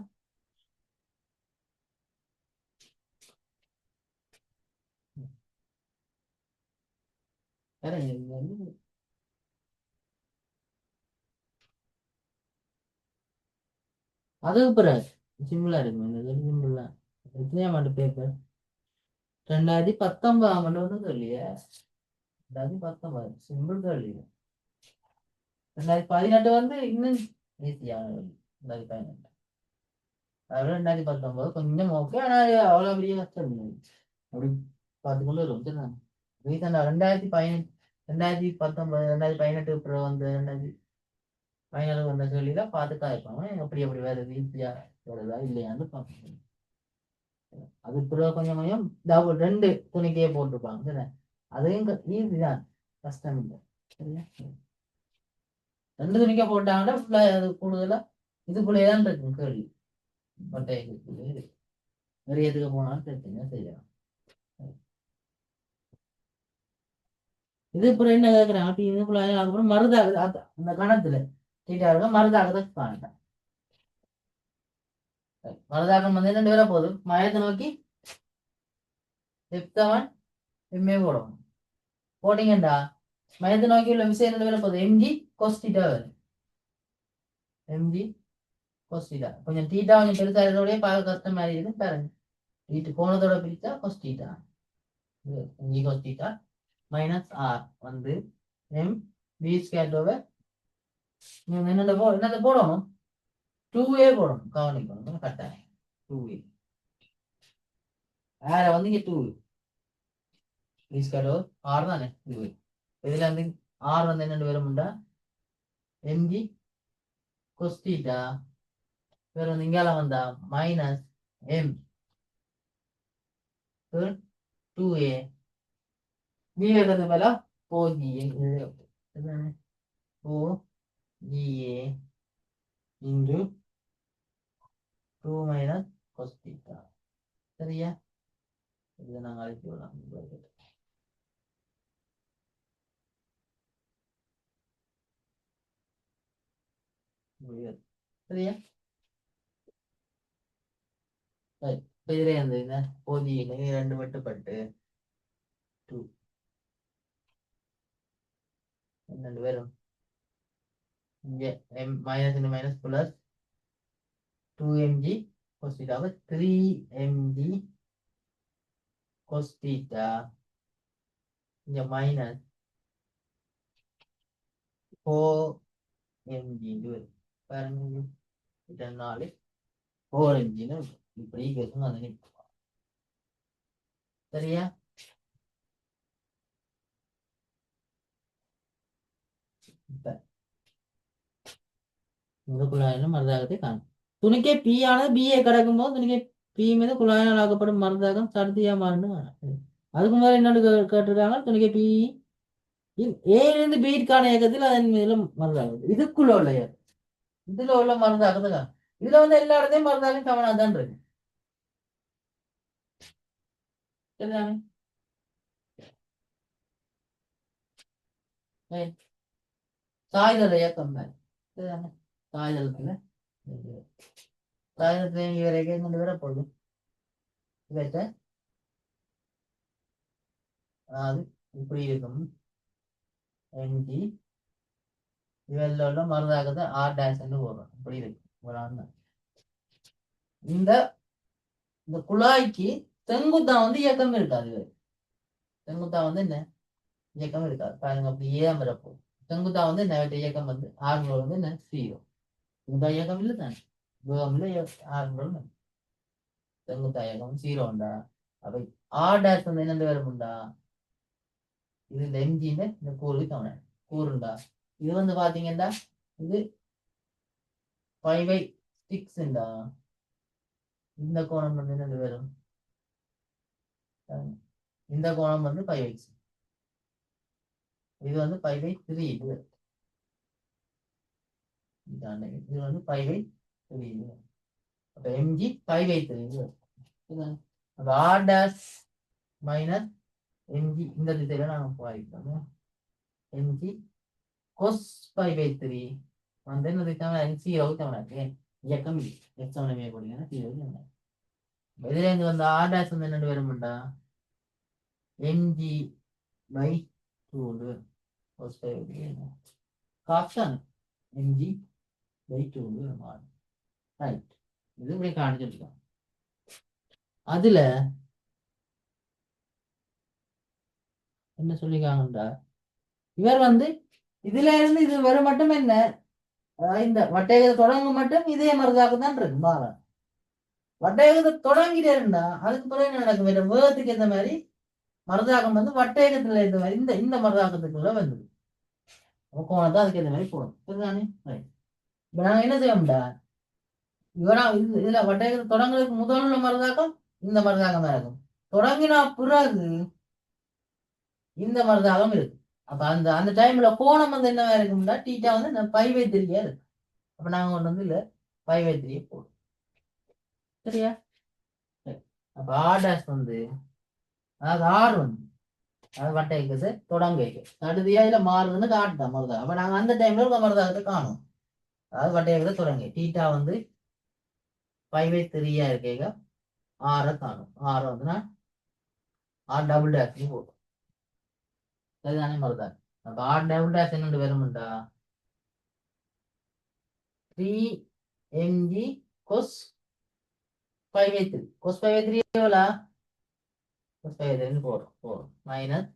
பாருங்க இது வந்து அதுக்கு பிறகு சிம்பிளா இருக்கும் இந்த சிம்பிளா எத்தனையாம் ஆண்டு பேப்பர் 2019 வந்து சொல்லிய 2019 சிம்பிள் கேள்வி 2018 வந்து இன்னும் ஈஸியான 2018 அதோட 2019 கொஞ்சம் ஓகே ஆனா அவ்வளவு பெரிய கஷ்டம் இல்லை அப்படி பார்த்துக்கொண்டு வரும் சரிதான் ரீசெண்டா 2018 2018 அப்புறம் வந்து 2017 வந்த கேள்வியில பார்த்துக்கா இருப்பாங்க எப்படி எப்படி வருது ஈஸியா வருதா இல்லையான்னு பார்க்கணும் அது பிறகு கொஞ்சம் கொஞ்சம் ரெண்டு துணிக்கையே போட்டிருப்பாங்க சரிதான் அதையும் ஈஸி தான் கஷ்டம் இல்லை சரியா ரெண்டு துணிக்கை போட்டாங்கன்னா ஃபுல்லா அது கூடுதலா இதுக்குள்ளேயே தான் இருக்கும் கேள்வி பட்டைக்குள்ளே இருக்கு நிறைய எதுக்கு போனாலும் பிரச்சனை செய்யலாம் இது அப்புறம் என்ன கேட்கறாங்க அப்படி இதுக்குள்ள அதுக்கப்புறம் மருதாக அந்த கணத்துல தீட்டாக மருதாக காணட்டேன் மருதாக்கம் வந்து ரெண்டு பேரா போதும் மயத்தை நோக்கி செப்தவன் எம்ஏ போடணும் போட்டீங்கடா மயத்தை நோக்கி உள்ள விஷயம் ரெண்டு பேரா போதும் எம்ஜி கொஸ்டிட்டா வரும் எம்ஜி கொஸ்டிட்டா கொஞ்சம் தீட்டா கொஞ்சம் பெருசா இதோடய பார்க்க கஷ்டம் மாதிரி இருக்கு பாருங்க வீட்டு கோணத்தோட பிரிச்சா கொஸ்டிட்டா எம்ஜி கொஸ்டிட்டா மைனஸ் ஆர் வந்து எம் பி ஸ்கேட் ஓவர் என்னது போடணும் 2a போடணும் கவனிக்கணும் கட்டாயம் 2a ஆரை வந்து இங்க 2 பி ஸ்கேட் ஓவர் ஆர் தானே இது இதுல வந்து ஆர் வந்து என்ன வரும்டா எம்ஜி கொஸ்டிட்டா வேற வந்து இங்கால வந்தா மைனஸ் எம் 2a b இருக்கிறது மேல 4ga 4ga into 2 minus cos theta சரியா இதை நாங்கள் அழைத்து விடலாம் சரியா இதுல இருந்து என்ன போதியில ரெண்டு வெட்டுப்பட்டு 2 ரெண்டு பேரும் இங்க minus into minus plus 2mg cos theta 3mg cos theta இங்க மைனஸ் 4mg பாருங்க இதனால 4mg இப்படி பேசணும் அது சரியா இந்த குழாயிலும் மருதாகத்தை காணும் துணிக்கே பி ஆனது பிஏ கிடக்கும் போது துணிக்கை பி மீது குழாயினால் ஆக்கப்படும் மருதாகம் சர்தியா மாறணும் அதுக்கு முதல்ல என்னன்னு கேட்டிருக்காங்க துணிக்கை பி ஏலிருந்து பீட்கான இயக்கத்தில் அதன் மீதுல மருதாகுது இதுக்குள்ள உள்ள இதுல உள்ள மருந்தாகுதுங்க இதுல வந்து எல்லா இடத்தையும் மருந்தாகும் சமனாதான் இருக்கு சரிதானே சாய்தல் இயக்கம் தான் சரிதானே சாய்தளத்துல சாய்தளத்துல வரைக்கும் கொண்டு வர போதும் இவற்றை அதாவது இப்படி இருக்கும் எம்ஜி இவெல்லாம் உள்ள மருந்தாகத்தை ஆர் டேஷ் போடுறோம் இப்படி இருக்கு ஒரு இந்த இந்த குழாய்க்கு செங்குத்தா வந்து இயக்கம் இருக்காது செங்குத்தா வந்து என்ன இயக்கம் இருக்காது பாருங்க அப்படி ஏன் வரப்போ செங்குத்தா வந்து என்ன இயக்கம் வந்து ஆர்முறை வந்து என்ன 0 செங்குத்தா இயக்கம் இல்லை தானே ஆர்முறை செங்குத்தா இயக்கம் 0 உண்டா அப்ப ஆர் டேஷ் வந்து என்ன வரும்டா இது இந்த எம்ஜின்னு இந்த கூறுக்கு சமம் கூறுண்டா இது வந்து பாத்தீங்கன்னா இது 5/6 இந்த கோணம் வந்து என்ன வரும் இந்த கோணம் வந்து 5/6 இது வந்து 5/3 இது வந்து 5/3 அப்ப எம்ஜி 5/3 அப்ப ஆர் டேஷ் மைனஸ் எம்ஜி இந்த திசையில நாங்க போயிருக்கோம் எம்ஜி கொஸ் 5/3 வந்து என்ன திட்டம் 0 தவறாக்கு இயக்கம் எக்ஸாமே போடுங்க 0 இதுல இருந்து வந்து ஆர் டேஷ் வந்து என்ன வரும்டா எம்ஜி பை 2 கொஸ் 5/3 காப்ஷன் mg by 2 ரைட் இது இப்படி காணிச்சிருக்கோம். அதுல என்ன சொல்லிருக்காங்கன்றா, இவர் வந்து இதுல இருந்து இது வர மட்டும் என்ன, இந்த வட்டையகத்தை தொடங்க மட்டும் இதே மருதாக தான் இருக்கு மாறா. வட்டையகத்தை தொடங்கிட்டேருந்தா அதுக்கு பிறகு என்ன நடக்கும், வேகத்துக்கு ஏற்ற மாதிரி மருதாகம் வந்து வட்டேகத்துல இருந்த மாதிரி இந்த மருதாகத்துக்குள்ள வந்தது. கோணத்தை அதுக்கு ஏற்ற மாதிரி போடும். சரிதானே? இப்ப நாங்க என்ன செய்வோம்டா, இவரா இதுல வட்டேகத்தை தொடங்குறதுக்கு முதல்ல மருதாக்கம் இந்த மருதாகம் தான் இருக்கும். தொடங்கினா பிறகு இந்த மருதாகம் இருக்கு. அப்ப அந்த அந்த டைம்ல கோணம் வந்து என்னவா இருக்கும்டா, டீட்டா வந்து பை/3 இருக்கு. அப்ப நாங்க கொண்டு வந்து இல்ல பை/3 போடும். சரியா? சரி. அப்ப ஆர்' வந்து அதாவது ஆர் வந்து அது வட்டை வைக்கிறது தொடங்க வைக்கும் நடுதியா இதுல மாறுதுன்னு காட்டுதான் மருதா. அப்ப நாங்க அந்த டைம்ல ஒரு மருதாகத்தை காணும். அதாவது வட்டை வைக்கிறது தொடங்க டீட்டா வந்து 5/3 இருக்கேங்க. ஆரை காணும். ஆறு வந்து நான் R" போடும். சரிதானே மருதா? அப்ப R" என்னண்டு வரும்டா 3mg cos 5/3. cos 5/3 எவ்வளோ? cos 5/3 போடும் மைனஸ்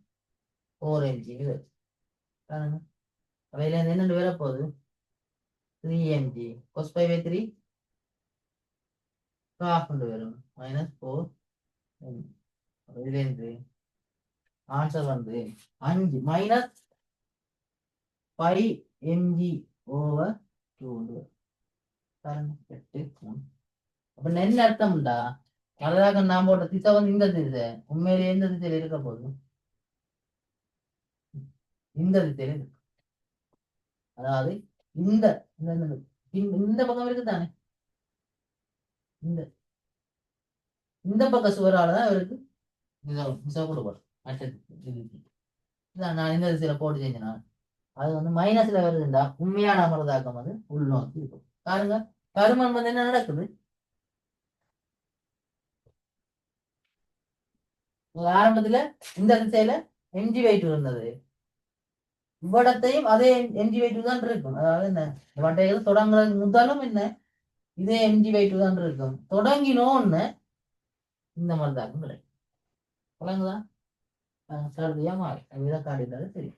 4mg வரும். அப்ப இதுல இருந்து என்னண்டு வர போகுது 3mg cos 5/3 half வரும் மைனஸ் 4. இதுலேருந்து ஆன்சர் வந்து 5 மைனஸ் 5mg/2 8. அப்ப என்ன அர்த்தம்டா, அதாக நான் போட்ட திசை வந்து இந்த திசை உண்மையிலே எந்த திசையில இருக்க போகுது, இந்த திசையில இருக்கு. அதாவது இந்த இந்த பக்கம் இருக்குதானே, இந்த இந்த பக்க சுவரால தான் இவருக்கு திசை கொடுப்படும். நான் இந்த திசையில போட்டு செஞ்சேன். அது வந்து மைனஸ்ல வருதுண்டா உண்மையான அமர்தாக்கம் வந்து உள்நோக்கி இருக்கும். பாருங்க கருமன் வந்து என்ன நடக்குது, ஆரம்பத்துல இந்த திசையில mg/2 இருந்தது, இவ்விடத்தையும் அதே mg/2 தான் இருக்கும். அதாவது என்ன வட்டைகள் தொடங்குறது முதலும் என்ன இதே mg/2 தான் இருக்கும். தொடங்கினோன்னு இந்த மருதாக்கம் கிடைக்கும். விளங்குதா? சருதியா மாறி இதை காட்டிட்டாலும் சரி.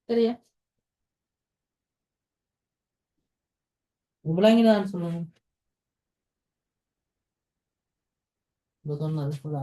சரியா? விளங்கினான்னு சொல்லுங்க. இப்ப சொன்னது புதா.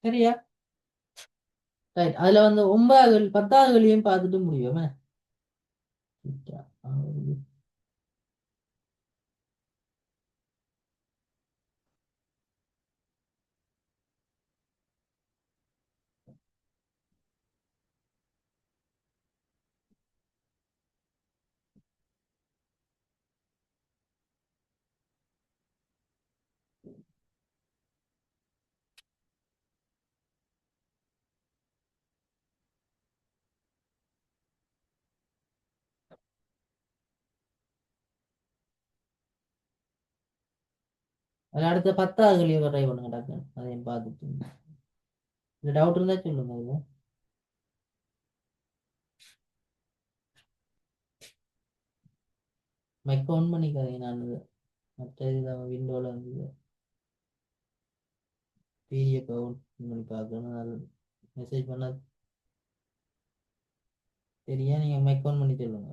சரியா? ரைட். அதுல வந்து 9வது 10வது வழியும் பார்த்துட்டு முடியும். அதுல அடுத்த 10வது வழியை ட்ரை பண்ணுங்க டாக்டர். அதையும் பார்த்துட்டு இந்த டவுட் இருந்தா சொல்லுங்க. அதுல மைக் ஆன் பண்ணிக்காதீங்க. நான் மற்ற இதில் விண்டோவில் வந்து பிடிஎஃப் பண்ணி பார்க்கணும். அது மெசேஜ் பண்ண சரியா நீங்கள் மெக்கவுண்ட் பண்ணி சொல்லுங்க.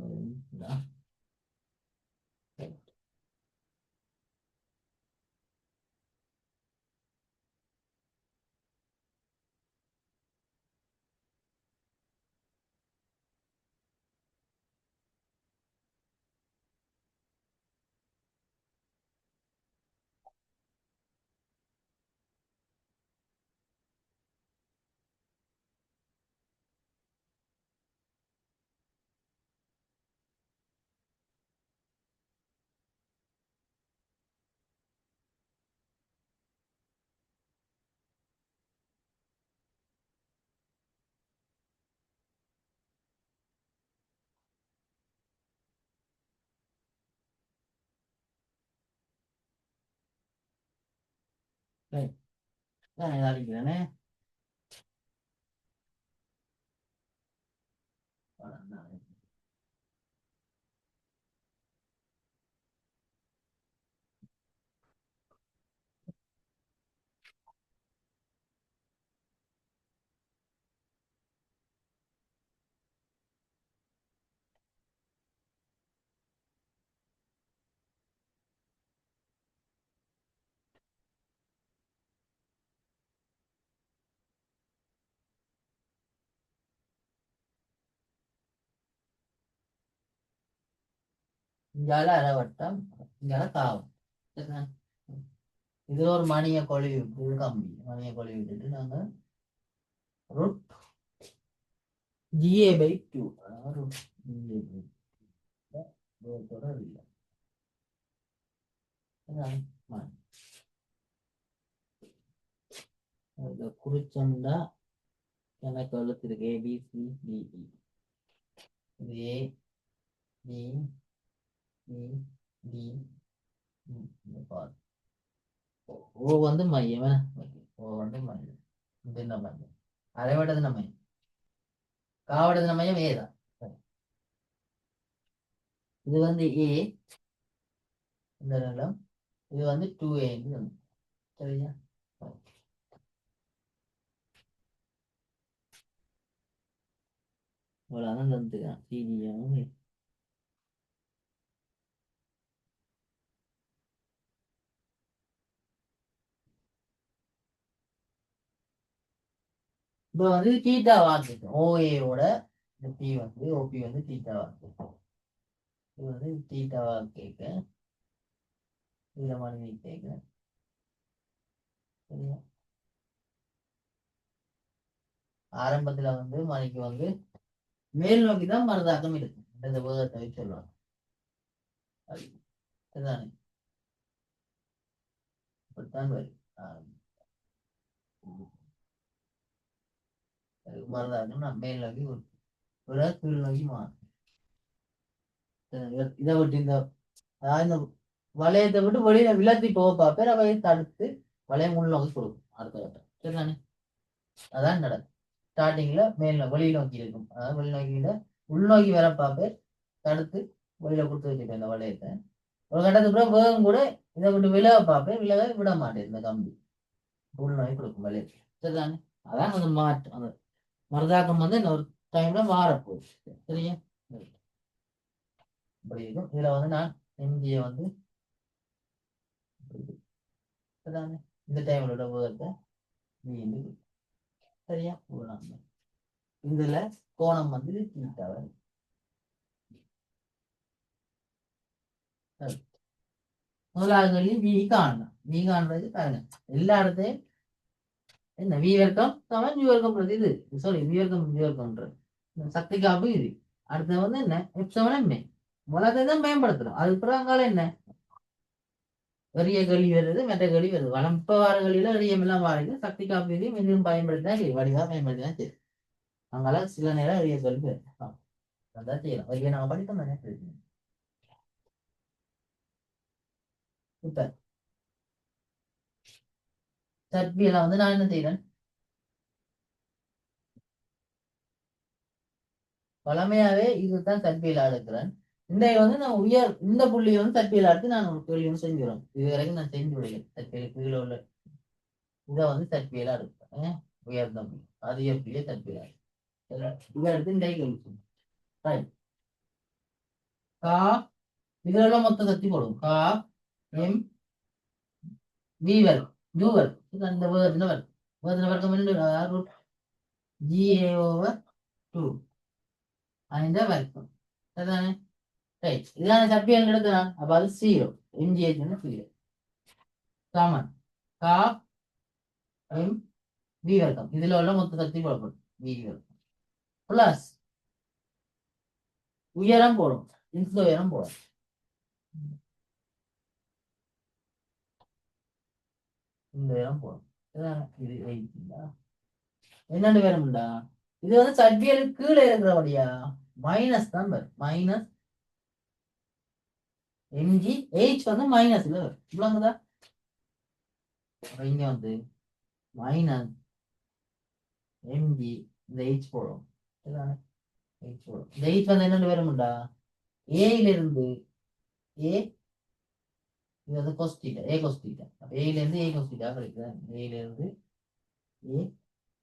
நான் அடிக்கிறேனே. இங்கால அரைவட்டம், இங்கால காவம். இதுல ஒரு மணியை கொழுவி விட்டு கம்பி மணியை கொழுவி விட்டுட்டு நாங்க root GA by 2 root GA by 2 தொடர் இல்லை. குறிச்சண்டா எனக்கு எழுத்திருக்கு ABCDE. இது ABCD ஓ வந்து மையம். ஓ வந்து மையம். இது என்ன மையம்? அரைவட்டது மையம், காவடது மையம் ஏதான். இது வந்து A இந்த நிலம், இது வந்து 2A. சரியா? அவ்வளோதான் தந்துக்கலாம் சிடியாவும். இப்போ வந்து தீட்டா வாக்கிட்டோம். ஓஏவோட இந்த பி வந்து ஓபி வந்து தீட்டா வாக்கிட்டோம். இது வந்து தீட்டா வாக்கிக்க இதில் மணி கேட்க. சரியா? ஆரம்பத்துல வந்து மணிக்கு வந்து மேல் நோக்கி தான் மருதாக்கம் இருக்கு. இந்த வேகத்தை சொல்லுவாங்க. அதுதானே இப்படித்தான் வரும். மருதாக்கம் நான் மேல் நோக்கி ஒரு கீழ் நோக்கி மாறும். இதை விட்டு இந்த இந்த வளையத்தை விட்டு வெளியில விலத்தி போக பார்ப்பேன். அவை தடுத்து வளையம் உள்நோக்கி கொடுக்கும் அடுத்த கட்டம். சரிதானே? அதான் நடக்கும். ஸ்டார்டிங்ல மேல் வெளி நோக்கி இருக்கும். அதாவது வெளிநோக்கியில உள்நோக்கி வர பார்ப்பேன், தடுத்து வெளியில கொடுத்து வச்சுட்டேன் இந்த வளையத்தை. ஒரு கட்டத்துக்கு பிறகு வேகம் கூட இதை விட்டு விலக பார்ப்பேன், விலக விட மாட்டேன். இந்த கம்பி உள்நோக்கி கொடுக்கும் வளையத்தை. சரிதானே? அதான் அந்த மாற்றம். அந்த மருதாக்கம் வந்து ஒரு டைம்ல மாறப்போகுது. சரியா? இப்படி இருக்கும். இதுல வந்து நான் எம்ஜியை வந்து இந்த டைம்லோட வேகத்தை மீண்டும். சரியா? இதுல கோணம் வந்து தீட்டா வரும். முதலாவது வி காணலாம். வி காண்றது பாருங்க, எல்லா இடத்தையும் என்ன வி வர்க்கம் சமன் வி வர்க்கம். இது சாரி வி வர்க்கம்ன்றது சக்தி காப்பு. இது அடுத்து வந்து என்ன எப்சமன் என்ன முதலாத்தை தான் பயன்படுத்துறோம். அதுக்கு பிறகு என்ன பெரிய கல்வி வருது, மற்ற கல்வி வருது. வளம்ப வார கல்வியில எல்லாம் வாருது. சக்தி காப்பீதையும் எதுவும் பயன்படுத்தினா சரி, வடிவா பயன்படுத்தினா சரி. அங்கால சில நேரம் எளிய கல்வி அதான் செய்யலாம். வரியை நாங்கள் படித்தோம் தானே. இப்ப சட்பியெல்லாம் வந்து நான் என்ன செய்யறேன், பழமையாவே இதுதான் சட்பியலா எடுக்கிறேன். இன்றைய வந்து நான் இந்த புள்ளியை வந்து சட்பியலா எடுத்து நான் ஒரு கேள்வி வந்து செஞ்சுறேன். இது வரைக்கும் நான் செஞ்சு விடுகிறேன். சட்பியலுக்கு கீழே உள்ள இதை வந்து தற்பியலா எடுப்பேன் உயர்ந்தம் அது எப்படியே தற்பியலா இதை எடுத்து இந்த ரைட் கா இதுல மொத்த சக்தி போடும் கா எம் வீவர் யூவர் இந்த வேர்தின வர்க்கம் ரூட் ஜிஏ ஓவர் 2 അതിന്റെ വലുപ്പം അതാണ് റൈറ്റ് ഇതാണ് ചപ്പിയാണ് എടുക്കുന്നത് അപ്പൊ അത് 0 MGH 0 സമൻ കാ എം വി വർക്കം ഇതിലുള്ള മൊത്തത്തിൽ കുഴപ്പമില്ല വി വർക്കം പ്ലസ് ഉയരം പോടും ഇൻസുല ഉയരം പോടും இந்த உயரம் போடும் இது 8 என்னென்ன வேறும்டா இது வந்து சட்பியலுக்கு கீழே இருக்கிறபடியா மைனஸ் தான் வரும் மைனஸ் எம்ஜி ஹெச் வந்து மைனஸ்ல வரும் இவ்வளவுதா இங்க வந்து மைனஸ் எம்ஜி இந்த ஹெச் போடும் ஹெச் போடும் இந்த ஹெச் வந்து என்னென்ன வேறும்டா ஏல இருந்து ஏ இது வந்து கொஸ்டீட்டா ஏ கொஸ்டீட்டா அப்ப ஏல இருந்து ஏ கொஸ்டீட்டா கிடைக்குது ஏல இருந்து ஏ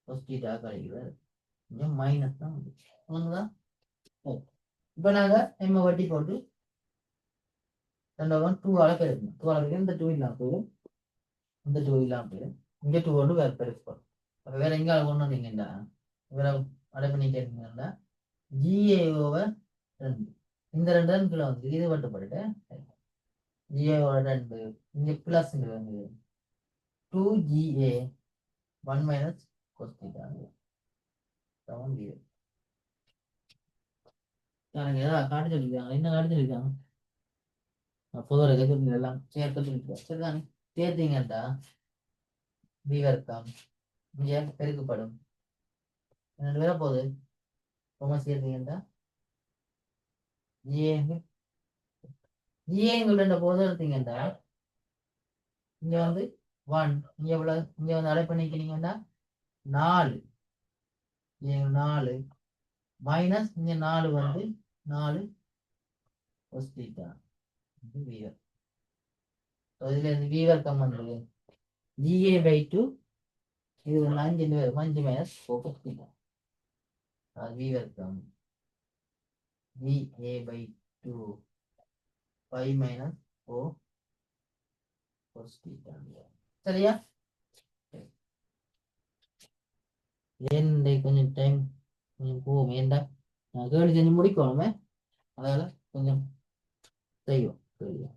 கொஸ்டீட்டா கிடைக்குது இங்க மைனஸ் தான் வந்துதான் இப்ப நாங்க எம்ம வட்டி போட்டு 2 ஆல பெருக்கணும் 2 ஆல பெருக்கணும் இந்த 2 இல்லாம போயிடும் இந்த 2 இல்லாம போயிடும் இங்க 2 கொண்டு வேற பெருக்கணும் அப்ப வேற எங்க கொண்டு வந்தீங்கன்னா வேற அடைப்பு நீ கேட்டீங்கன்னா ஜிஏ ஓவர் 2 இந்த 2 தான் கீழே வந்து இது மட்டுப்பட்டு ஜிஏ ஓவர் 2 இங்க பிளஸ் வந்து 2GA 1 மைனஸ் cos theta சமம் 0 ஏதாவது காட்டு சொல்லிருக்காங்க என்ன காட்டு சொல்லிருக்காங்க பொதுவாக எதிர்ப்பு எல்லாம் சேர்த்து சொல்லிருக்கோம் சரிதானே சேர்த்தீங்கட்டா பி வர்க்கம் இங்க பெருக்கப்படும் ரெண்டு பேரா போகுது ரொம்ப சேர்த்தீங்கட்டா ஜிஏங்கள போது எடுத்தீங்கட்டா இங்க வந்து 1 இங்க எவ்வளவு இங்க வந்து அடை பண்ணிக்கிறீங்கன்னா 4 4 மைனஸ் இங்க 4 வந்து 4 cos theta வீவர் இதுல இருந்து வீவர்க்கம் வந்து GA/2 இது வந்து 5 மைனஸ் 4 cos theta அது வீவர்க்கம் GA/2 5 மைனஸ் 4 cos theta சரியா ஏன் கொஞ்சம் டைம் கொஞ்சம் போகும் ஏன்டா நான் கேள்வி செஞ்சு முடிக்கணுமே அதனால கொஞ்சம் செய்வோம் செய்வோம்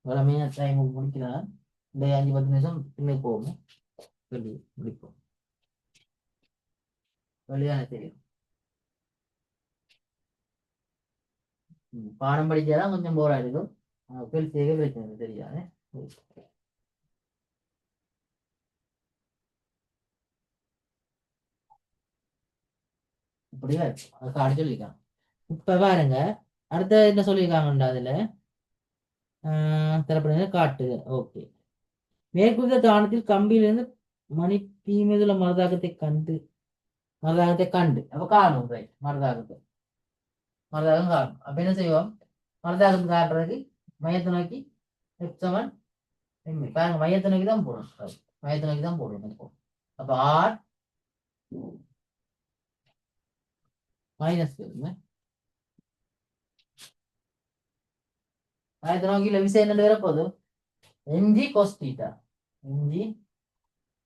வளமையா டைம் முடிக்கலாம் இந்த 5-10 நிமிஷம் பின்னுக்கு போகும் கேள்வி முடிப்போம் வெளியான தெரியும் பாடம் படிச்சாதான் கொஞ்சம் போரா இருக்கும் கேள்வி செய்ய பிரச்சனை தெரியாது இப்படிதான் இருக்கும் அதை காடி சொல்லியிருக்காங்க இப்ப பாருங்க அடுத்த என்ன சொல்லியிருக்காங்கண்டா அதுல தரப்படுங்க காட்டுக ஓகே மேற்குறித்த தானத்தில் கம்பியிலிருந்து மணி தீமதுல மருதாகத்தை கண்டு அப்ப காணும் ரைட் மருதாகம் காணும் அப்ப என்ன செய்வோம் மருதாகம் காட்டுறதுக்கு மையத்தை நோக்கி F7 பாருங்க மையத்தை நோக்கி தான் போடணும் மையத்தை நோக்கி தான் போடணும் அப்ப ஆர் மைனஸ் மையத்தை நோக்கி விசை என்ன வேற போதும் mg cos theta mg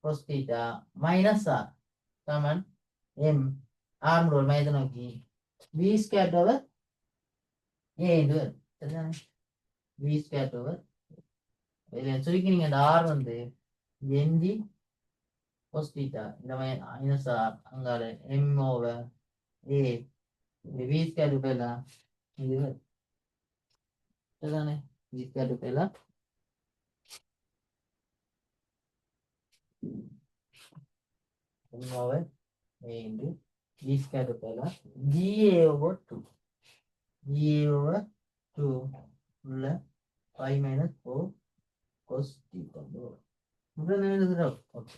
cos theta minus r சமன் m r முறை மையத்தை நோக்கி v squared over a என்று வரும் v squared over இதில் சுருக்கி நீங்க இந்த r வந்து mg cos theta இந்த மைனஸ் r அங்கால m over a இந்த v squared பேர்லாம் இது சரிதானே v squared பேர்லாம் m over a into v squared பேர்லாம் GA over 2 GA over 2 உள்ள 5 minus 4 cos theta முதல்ல எழுதுறோம் ஓகே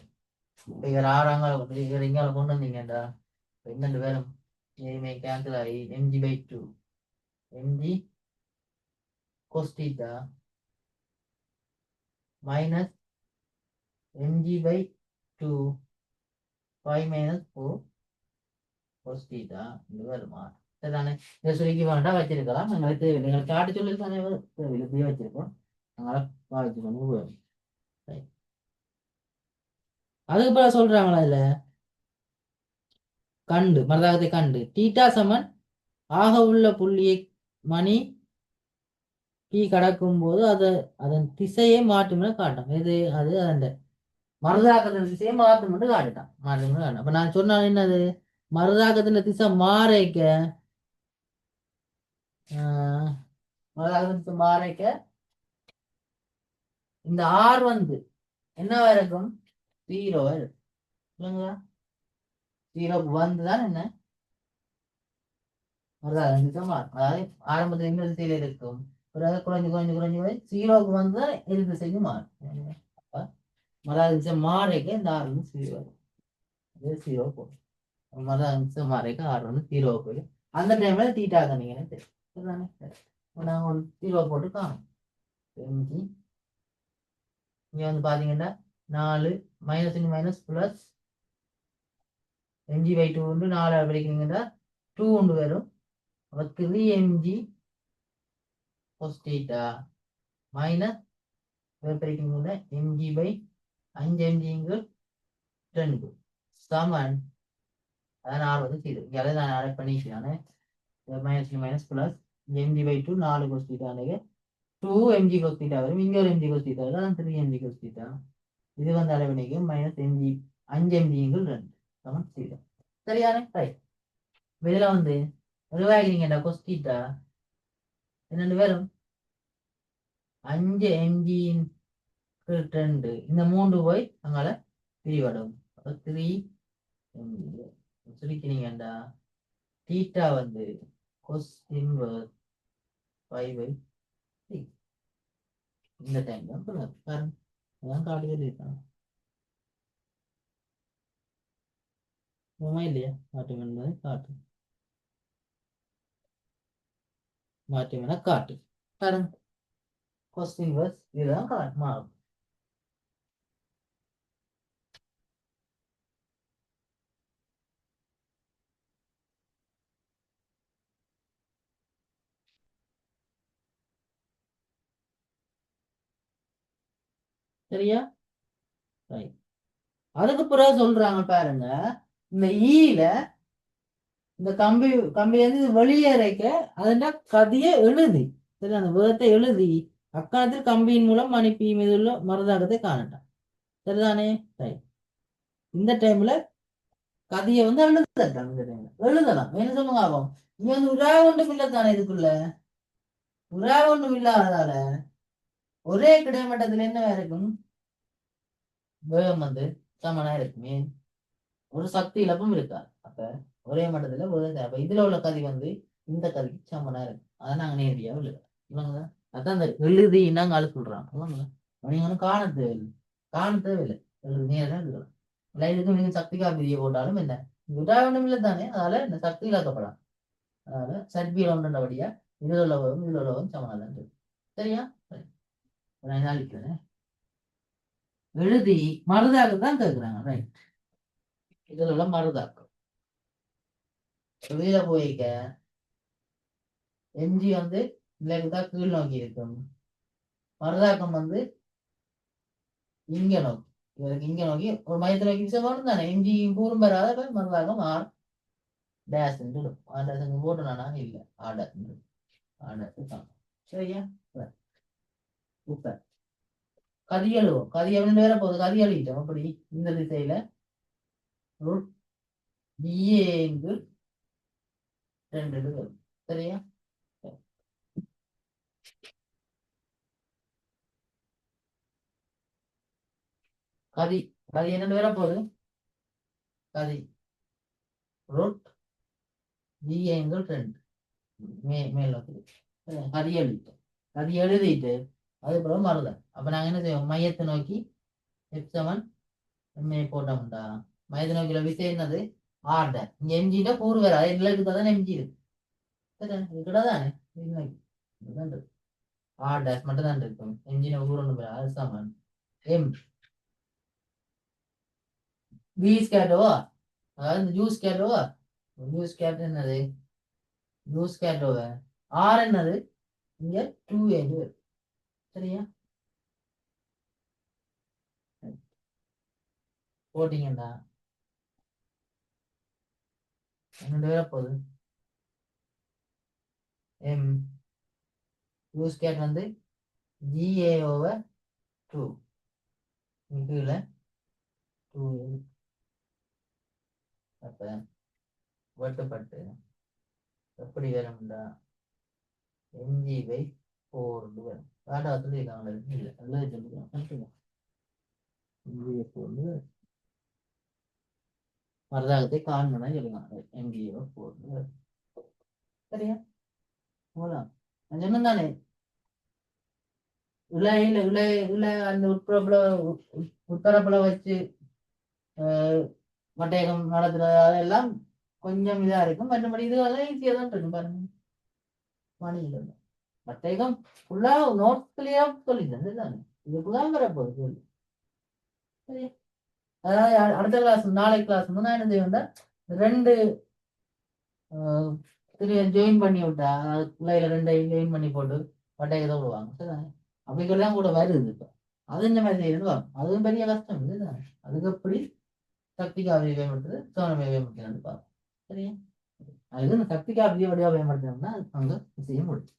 இப்போ இவர் ஆறாங்க இவர் இங்கால கொண்டு வந்தீங்கடா என்னென்று வேணும் ஏமே கேன்சல் ஆகி mg/2 mg cos theta minus mg/2 2 5 minus 4 cos theta இது வருமா சரிதானே இதை சுருக்கி வேண்டாம் வச்சிருக்கலாம் எங்களுக்கு தேவையில்லை எங்களுக்கு காட்டு சொல்லி தானே தேவையில்லை இப்படியே வச்சிருக்கோம் அதனால பாவிச்சு கொண்டு போயிடும் அதுக்கு பிறகு சொல்றாங்களா இதுல கண்டு மரதாகத்தை கண்டு தீட்டா சமன் ஆக உள்ள புள்ளியை மணி பி கடக்கும் போது அதன் திசையை மாற்றும்னு காட்டும் இது அது அந்த மருதாக்கத்தின் திசையை மாற்றும்னு காட்டுட்டான் மாற்றும்னு காட்டும் அப்ப நான் சொன்னால் என்னது மருதாக்கத்தின் திசை மாறைக்க மருதாக்கத்தின் திசை மாறைக்க இந்த ஆர் வந்து என்னவா இருக்கும் 0 இல்லைங்களா 0க்கு வந்துதான் என்ன மருதாக்கத்தின் திசை மாறும் அதாவது ஆரம்பத்தில் இந்த திசையில இருக்கும் பிறகு குறைஞ்சு குறைஞ்சு குறைஞ்சு குறைஞ்சு 0க்கு வந்துதான் எது திசைக்கு மாறும் மருதாக்கத்தின் திசை மாறைக்க இந்த ஆர் வந்து 0 வரும் 0 போகும் மருதாக்கத்தின் திசை மாறைக்க ஆர் வந்து 0 போயிடும் அந்த டைம்ல தீட்டா கணிங்கன்னு தெரியும் நாங்கள் ஒரு 0 போட்டு காணும் இங்க வந்து பாத்தீங்கன்னா 4 மைனஸ் மைனஸ் பிளஸ் mg/2 வந்து 4 படிக்கிறீங்கன்னா 2 ஒன்று வரும் அப்ப 3mg cos theta மைனஸ் படிக்கிறீங்கன்னா mg/5mg 2 சமன் அதான் 6 வந்து 0 இங்கே நான் ஆட் பண்ணிக்கிறேன் minus minus plus mg/2 4 cos theta 2mg cos theta வரும் இங்க ஒரு mg cos theta வரும் அதான் 3mg cos theta இது வந்து அளவணிக்கு மைனஸ் mg 5mg 2 சமன் 0 சரியானே ரைட் வெளியில வந்து உருவாகிறீங்கடா cos theta என்னென்னு வரும் 5mg 2 இந்த 3 போய் அங்கால பிரிவடும் 3mg சுருக்கிறீங்கடா theta வந்து cos inverse 5/3 இந்த டைம் தான் காரணம் அதான் காட்டு சொல்லியிருக்காங்க இல்லையா மாற்றம் என்பதை காட்டு மாற்றம் என காட்டு காரணம் கொஸ்டின் வர்ஸ் இதுதான் மாறும் சரியா அதுக்கு பிறகு சொல்றாங்க பாருங்க இந்த ஈல இந்த கம்பி வந்து வெளியேறைக்க அதன கதியை எழுதி சரி அந்த வேகத்தை எழுதி அக்காலத்தில் கம்பியின் மூலம் மணிப்பி மீது உள்ள மருதாக்கத்தை காணட்டான் சரிதானே இந்த டைம்ல கதையை வந்து எழுதட்டான் இந்த டைம்ல எழுதலாம் என்ன சொல்லுங்க ஆகும் இங்க வந்து உரா ஒன்றும் இல்லத்தானே இதுக்குள்ள உரா ஒன்றும் இல்லாததால ஒரே கிடைமட்டத்துல என்ன இருக்கும் வேகம் வந்து சமனா இருக்குமே ஒரு சக்தி இழப்பும் இருக்காது அப்ப ஒரே மட்டத்துல அப்ப இதுல உள்ள கதி வந்து இந்த கதிக்கு சமனா இருக்கு அதை நாங்க நேரடியா இல்லைங்களா அதான் அந்த எழுதி நாங்க ஆளு சொல்றாங்க நீங்க ஒன்றும் காண தேவையில்லை எழுது நேரம் எழுதலாம் இல்லை இதுக்கு நீங்க சக்தி காப்பிதியை போட்டாலும் என்ன விடா ஒன்றும் இல்லை தானே அதனால இந்த சக்தி இழக்கப்படலாம் அதனால சர்பியில் ஒன்றுபடியா இதுல உள்ளவரும் இதுல உள்ளவரும் சமனாதான் இருக்கு சரியா நான் அழிக்கிறேன் எழுதி மருதாக்கம் தான் கேட்குறாங்க ரைட் இதுல உள்ள மருதாக்கம் வெளியில போய்க்க எம்ஜி வந்து இல்லைக்குதான் கீழ் நோக்கி இருக்கும் மருதாக்கம் வந்து இங்க நோக்கி இவருக்கு இங்க நோக்கி ஒரு மையத்தை நோக்கி விசவனும் தானே எம்ஜி கூறும் பெறாத மருதாக்கம் ஆர் டேஸ் போட்டுனா இல்லை ஆர்டர் ஆர்டர் சரியா சூப்பர் கதி எழுவோம் கதி எழுந்து வேற போகுது கதி எழுதிட்டோம் அப்படி இந்த திசையில BA/2 வரும் சரியா கதி கதி என்னன்னு வேற போகுது கதி ரூட் BA/2 மேல் நோக்கி கதி எழுதிட்டோம் கதி எழுதிட்டு அதுக்கப்புறம் மருதம் அப்ப நாங்க என்ன செய்வோம் மையத்தை நோக்கி F7 போட்டோம்டா மையத்தை நோக்கில விசை என்னது ஆர்டர் இங்க எம்ஜின்னா கூறு வேற அது நிலவுக்கு தான் எம்ஜி இருக்கு தானே ஆர்டர் மட்டும் தான் இருக்கும் எம்ஜின ஊர் ஒன்று அது சமன் எம் பி ஸ்கேட்டோவா, அதாவது இந்த யூ ஸ்கேட்டோவா, யூ ஸ்கேட் என்னது, யூ ஸ்கேட்டோவ ஆர் என்னது இங்க 2a சரியா போட்டீங்கடா என்னோட வேற போகுது எம் யூ ஸ்கேட் வந்து GA ஓவர் 2 கீழே 2 அப்ப வெட்டுப்பட்டு எப்படி வரும்டா MG/4 வரும். வேடா சொல்லியிருக்காங்களே இல்லை அல்லது சொல்லிக்கலாம் MG/4 மரதாகத்தை காண்கணும் சொல்லுவாங்க MG/4 சரியா அவ்வளோதான் நான் சொன்னேன் இளையில இளைய அந்த உட்பரப்புல வச்சு மட்டையகம் நடத்துறது அதெல்லாம் கொஞ்சம் இதா இருக்கும் மற்றபடி இது அதெல்லாம் ஈஸியா தான் இருக்கும் பாருங்க மாநில மட்டையகம் ஃபுல்லா நோட்ஸ் கிளியரா சொல்லிட்டேன் தானே இதுக்குதான் வரப்போகுது சொல்லி சரி அதாவது அடுத்த கிளாஸ் நாளை கிளாஸ் நான் என்ன செய்வேன்டா ரெண்டு ஜாயின் பண்ணி விட்டா பிள்ளையில ரெண்டையும் ஜாயின் பண்ணி போட்டு மட்டையகத்தை விடுவாங்க சரிதானே அப்படிங்கெல்லாம் கூட வருது இப்போ அது இந்த மாதிரி செய்யணும் அதுவும் பெரிய கஷ்டம் இதுதானே அதுக்கு எப்படி சக்திக்காவியை பயன்படுத்துறது சோனமையை பயன்படுத்தினான்னு பார்ப்போம் சரியா அதுக்கு இந்த சக்திக்காவியை வடிவா பயன்படுத்தினோம்னா அங்க செய்ய முடியும்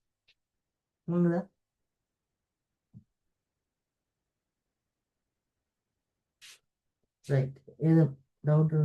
ரைட் இது டவுட்